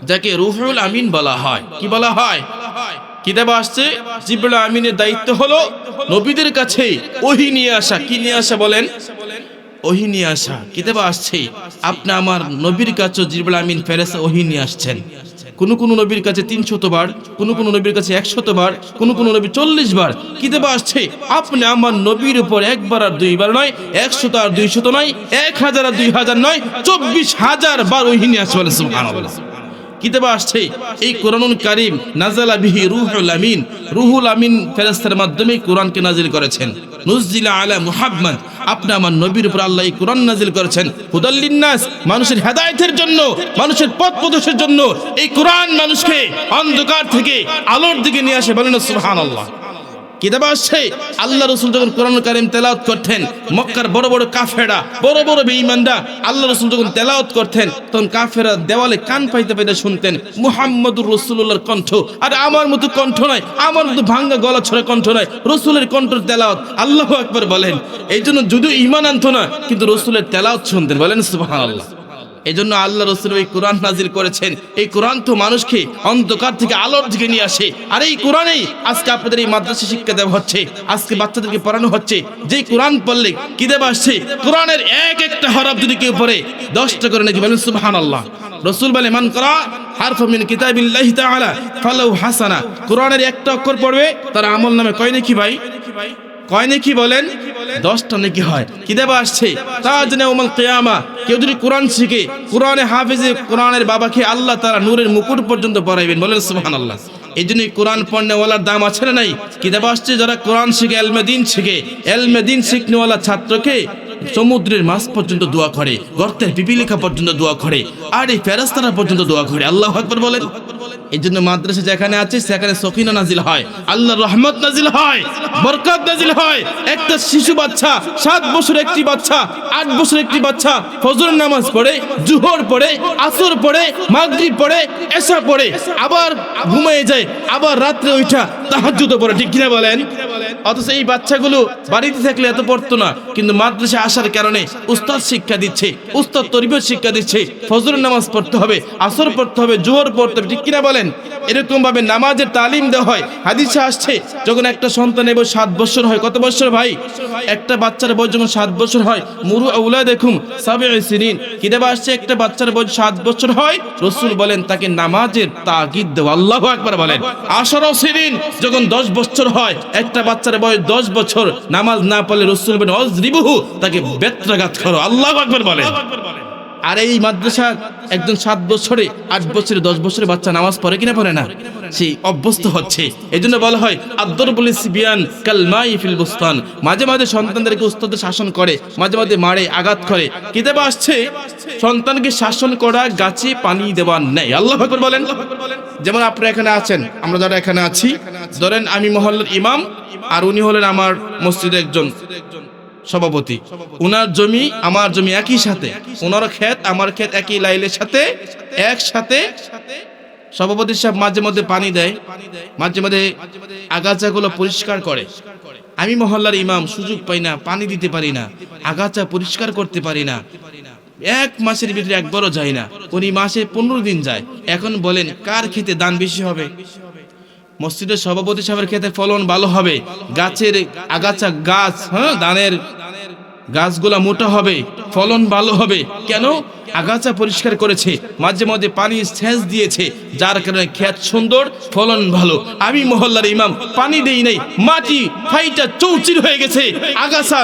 S1: যাকে রূহুল আমিন বলা হয়। কি বলা হয়? কিতাবে আসছে জিবরিল আমিনের দায়িত্ব হলো নবীদের কাছে ওহী নিয়ে আসা। কি নিয়ে আসা বলেন? ওহী নিয়ে আসা। কিতাবে আসছে আপনি আমার নবীর কাছে জিবরিল আমিন ফেরেশতা ওহী নিয়ে আসছেন। কোন নবীর কাছে 300 বার, কোন নবীর কাছে 100 বার, কোন নবী 40 বার। কিতাবে আসছে আপনি আমার নবীর উপর একবার আর দুইবার নয়, 100 আর 200 নয়, 1000 আর 2000 নয়, 24,000 বার ওহী নিয়ে আসছে, বলেন সুবহানাল্লাহ। কিতাবে আসছে এই কোরআনুল কারীম নাযালা বিহি রূহুল আমিন, রূহুল আমিন ফেরেশতার মাধ্যমে কোরআনকে নাজিল করেছেন। নুজিলা আলা মুহাম্মদ, আপনি আমার নবীর উপর আল্লাহ এই কোরআন নাজিল করেছেন হুদাল লিন্নাস, মানুষের হেদায়েতের জন্য, মানুষের পথ প্রদর্শনের জন্য। এই কোরআন মানুষকে অন্ধকার থেকে আলোর দিকে নিয়ে আসে, বলেন সুবহানাল্লাহ। কিতাবে আসছে আল্লাহ রাসূল যখন কোরআন কারীম তেলাওয়াত করতেন, মক্কার বড় বড় কাফেররা, বড় বড় বেঈমানরা আল্লাহ রাসূল যখন তেলাওয়াত করতেন, তখন কাফেররা দেওয়ালে কান পাইতে পাইতে শুনতেন মুহাম্মদুর রাসূলুল্লাহর কণ্ঠ। আর আমার মতো কণ্ঠ নয়, আমার মতো ভাঙ্গা গলা ছড়া কণ্ঠ নয়, রাসূলের কণ্ঠের তেলাওয়াত। আল্লাহু আকবার বলেন। এই জন্য যদিও ঈমান আনতো না, কিন্তু রাসূলের তেলাওয়াত শুনতেন। বলেন সুবহানাল্লাহ। এই জন্য আল্লাহ রাসূল এই কোরআন নাজিল করেছেন। এই কোরআন তো মানুষকে অন্ধকার থেকে আলোর দিকে নিয়ে আসে। আর এই কোরআনেই আজকে আপনাদের এই মাদ্রাসা শিক্ষা দেওয়া হচ্ছে, আজকে বাচ্চাদেরকে পড়ানো হচ্ছে। যে কোরআন পড়লে কি দেবা আসছে, কোরআনের এক একটা হরফ যদি কেউ পড়ে 10টা করে নাকি। বলেন সুবহানাল্লাহ। রাসূল বলে মান করা হারফা মিন কিতাবিল্লাহি তাআলা ফালাহু হাসানা। কোরআনের একটা অক্ষর পড়বে তার আমল নামে কয় নাকি ভাই? কয় নাকি বলেন? 10টা নাকি হয়। কি দেবা আসছে তাজনা ইয়াউমুল কিয়ামা। কেউ যদি কোরআন শিখে, কোরআনে হাফেজে, কোরআনের বাবাকে আল্লাহ তাআলা নূরের মুকুট পর্যন্ত পরাইবেন। বলেন সুবহানাল্লাহ। এই জন্য কোরআন পড়নেওয়ালার দাম আছে না নাই? কি দেবা আসছে যারা কোরআন শিখে, ইলমে দ্বীন শিখে, ইলমে দ্বীন শিখনেওয়ালা ছাত্রকে সমুদ্রের মাছ পর্যন্ত দোয়া করে, গর্তের পিপিলিকা পর্যন্ত দোয়া করে, আর এই ফেরেশতারা পর্যন্ত দোয়া করে। আল্লাহু আকবার বলেন। এই জন্য মাদ্রাসা যেখানে আছে সেখানে সকিনা নাজিল হয়, আল্লাহর রহমত নাজিল হয়, বরকত নাজিল হয়। একটা শিশু বাচ্চা, 7 বছর একটি বাচ্চা, 8 বছর একটি বাচ্চা ফজরের নামাজ পড়ে, জুহর পড়ে, আসর পড়ে, মাগরিব পড়ে, এশা পড়ে, আবার ঘুমিয়ে যায়, আবার রাত্রে ওইটা তাহাজ্জুদ পড়ে। ঠিক কিনা বলেন? অথচ এই বাচ্চাগুলো বাড়িতে থাকলে এত পড়তো না, কিন্তু মাদ্রাসায় আসার কারণে উস্তাদ শিক্ষা দিচ্ছে, উস্তাদ তরবিয়ত শিক্ষা দিচ্ছে। ফজরের নামাজ পড়তে হবে, আসর পড়তে হবে, জোহর পড়তে হবে। ঠিক কিনা বলেন? এরকম ভাবে নামাজের তালিম দেওয়া হয়। হাদিসে আসছে যখন একটা সন্তানের বয়স 7 বছর হয়, কত বছর ভাই? একটা বাচ্চার বয়স যখন 7 বছর হয়, মুরু আওলাদাকুম সাবঈ সিনিন। কি দেবা আসছে একটা বাচ্চার বয়স 7 বছর হয়, রাসূল বলেন তাকে নামাজের তাগিদ দাও। আল্লাহু আকবার বলেন। 10 সিনিন যখন 10 বছর হয়, একটা বাচ্চার বয়স 10 বছর, নামাজ না পড়লে রাসূল বলেন অজরিবুহু, তাকে বেত্রাঘাত করো। আল্লাহু আকবার বলেন। আর এই মাদ্রাসার একজন 7 বছরে, 8 বছরে, 10 বছরের বাচ্চা নামাজ পড়ে কিনা পড়ে না? সেই অভ্যস্ত হচ্ছে। এই জন্য বলা হয় আদ-দরবুল সিবিয়ান কাল মাই ফিল বুস্তান। মাঝে মাঝে সন্তানদেরকে উস্তাদ শাসন করে, মাঝে মাঝে মারে, আঘাত করে। কিতাবে আসছে সন্তানকে শাসন করা গাছে পানি দেওয়া নেই। আল্লাহু আকবার বলেন। যেমন আপনারা এখানে আছেন, আমরা যারা এখানে আছি, ধরেন আমি মহল্লার ইমাম, আর উনি হলেন আমার মসজিদের একজন সভাপতি। উনার জমি আমার জমি একই সাথে, উনার ক্ষেত আমার ক্ষেত একই লাইনের সাথে, একসাথে। সভাপতি সাহেব মাঝে মধ্যে পানি দেয়, মাঝে মধ্যে আগাছাগুলো পরিষ্কার করে। আমি মহল্লার ইমাম, সুযোগ পাই না, পানি দিতে পারি না, আগাছা পরিষ্কার করতে পারি না। 1 মাসের ভিতরে একবারও যায় না, উনি মাসে 15 দিন যায়। এখন বলেন কার ক্ষেতে দান বেশি হবে? মসজিদের সভাপতি সাহেবের ক্ষেতে ফলন ভালো হবে, গাছের আগাছা গাছ, ধানের গাছগুলা মোটা হবে, ফলন ভালো হবে। কেন? আগাছা পরিষ্কার করেছে, মাঝে মাঝে পানি সেচ দিয়েছে, যার কারণে ক্ষেত সুন্দর, ফলন ভালো। আমি মহল্লার ইমাম, পানি দেই নাই, মাটি ফাইটা চৌচির হয়ে গেছে, আগাছা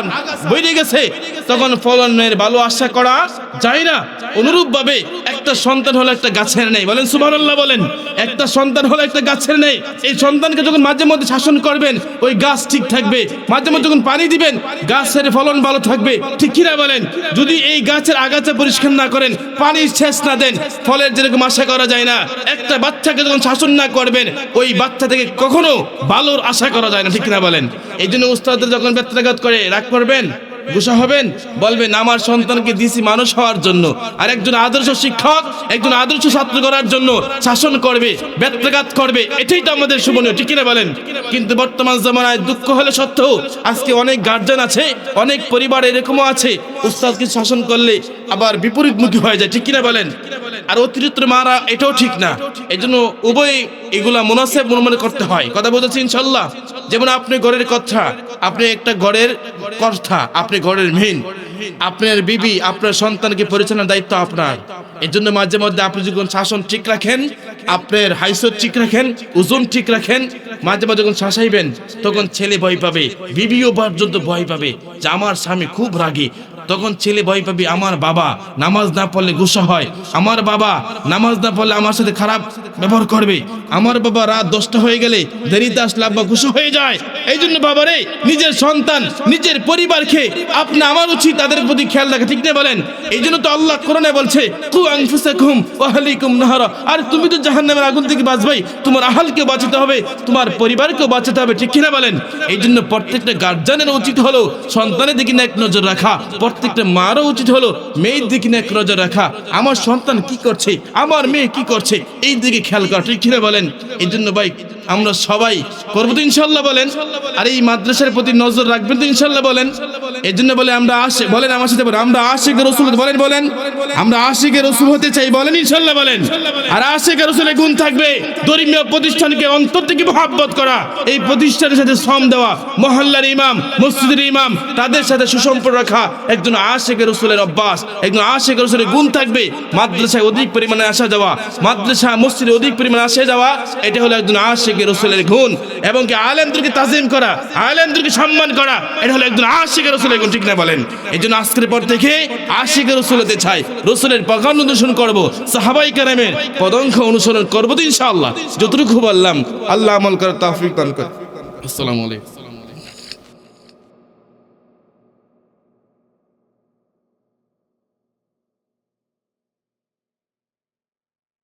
S1: বেড়ে গেছে, তখন ফলনের ভালো আশা করা যায় না। অনুরূপ ভাবে একটা সন্তান হলো একটা গাছের নেই। বলেন সুবহানাল্লাহ বলেন। একটা সন্তান হলো একটা গাছের নেই। এই সন্তানকে যখন মাঝে মধ্যে শাসন করবেন, ওই গাছ ঠিক থাকবে। মাঝে মধ্যে যখন পানি দিবেন, গাছের ফলন ভালো থাকবে। ঠিক কিনা বলেন? যদি এই গাছের আগাছা পরিষ্কার না করেন, পানি সেচ না দেন, ফলের যেরকম আশা করা যায় না। একটা বাচ্চাকে যখন শাসন না করবেন, ওই বাচ্চা থেকে কখনো ভালোর আশা করা যায় না। ঠিক কিনা বলেন? এই জন্য উস্তাদদের যখন বেত্রাঘাত করে রাগ করবেন, গুসা হবেন, বলবেন আমার সন্তানকে দিছি মানুষ হওয়ার জন্য, আর একজন আদর্শ শিক্ষক, একজন আদর্শ ছাত্র করার জন্য শাসন করবে, বেত্রাঘাত করবে। এটাই তো আমাদের শুভনীয়। ঠিক কিনা বলেন? কিন্তু বর্তমান জামানায় দুঃখ হলে সত্য, আজকে অনেক গার্জিয়ান আছে, অনেক পরিবার এরকমও আছে, উস্তাদকে শাসন করলে আবার বিপরীতমুখী হয়ে যায়। ঠিক কিনা বলেন? আর অতিরিক্ত মারা এটাও ঠিক না। এই জন্য উভয় এগুলা মুনাসেব মনে করতে হয়। কথা বলতেছি ইনশাল্লাহ। যেমন আপনি ঘরের কথা, আপনি একটা ঘরের কর্তা, আপনি ঘরের মেইন, আপনার বিবি, আপনার সন্তানকে পরিচালনার দায়িত্ব আপনার। এই জন্য মাঝে মধ্যে আপনি যখন শাসন ঠিক রাখেন, আপনার হাইসত ঠিক রাখেন, ওজন ঠিক রাখেন, মাঝে মাঝে যখন শাসাইবেন, তখন ছেলে ভয় পাবে, বিবিও পর্যন্ত ভয় পাবে যে আমার স্বামী খুব রাগী। তখন ছেলে ভয় পাবে আমার বাবা নামাজ না পড়লে গুসা হয়, আমার বাবা নামাজ না পড়লে আমার সাথে খারাপ ব্যবহার করবে। আমার বাবা রাত 10টা হয়ে গেলে দেরিতে আসলে আব্বা খুশি হয়ে যায়। এই জন্য বাবারে নিজের সন্তান নিজের পরিবারকে আপনি আমার উচিত তাদের প্রতি খেয়াল রাখা, ঠিক না বলেন? এই জন্য তো আল্লাহ কোরআনে বলছে কু আনফুসাকুম ওয়া আহলিকুম নাহারা, আর তুমি তো জাহান্নামের আগুন থেকে বাঁচবাই, তোমার আহলকে বাঁচাতে হবে, তোমার পরিবারকেও বাঁচাতে হবে, ঠিক কিনা বলেন? এই জন্য প্রত্যেকটা গার্জিয়ানের উচিত হলো সন্তানের দিকে এক নজর রাখা, প্রত্যেকটা মারও উচিত হলো মেয়ের দিকে এক নজর রাখা, আমার সন্তান কি করছে, আমার মেয়ে কি করছে, এই দিকে খেয়াল করা, ঠিক কিনা বলেন? এই জন্য ভাই আমরা সবাই করবো তো ইনশাল্লাহ বলেন? আর এই মাদ্রাসার প্রতি নজর রাখবেন তো ইনশাল্লাহ বলেন? এই জন্য বলে আমরা বলেন আমার সাথে বলেন, আমরা আশিকে রসুল বলেন আমরা আশিকে রসুল হতে চাই, বলেন ইনশাল্লাহ বলেন? আর আশিকে রসুলের গুণ থাকবে ধর্মীয় প্রতিষ্ঠানকে অন্তর থেকে মহব্বত করা, এই প্রতিষ্ঠানের সাথে শ্রম দেওয়া, মহল্লার ইমাম মসজিদের ইমাম তাদের সাথে সুসম্পর্ক রাখা, একজন আশিকে রসুলের অভ্যাস, একজন আশিকে রসুলের গুণ থাকবে। মাদ্রাসায় অধিক পরিমাণে আসা যাওয়া, মাদ্রাসা মসজিদে অধিক পরিমাণে আসা যাওয়া, এটা হলো একজন আশিকে রসুলের গুণ। এবং কি আলেমদেরকে তাজিম করা, আলেমদেরকে সম্মান করা, এটা হলো একজন আশিকে রসুলের গুণ, ঠিক না বলেন? এই জন্য আজকের পর থেকে আশিকে রসুল হতে চাই, রসুলের পদাঙ্ক অনুসরণ করবো, সাহাবায়ে কেরামের পদাঙ্ক অনুসরণ করবো তো ইনশাআল্লাহ। যতটুকু বললাম আল্লাহ আমল করার তৌফিক দান করুন। আসসালামু আলাইকুম।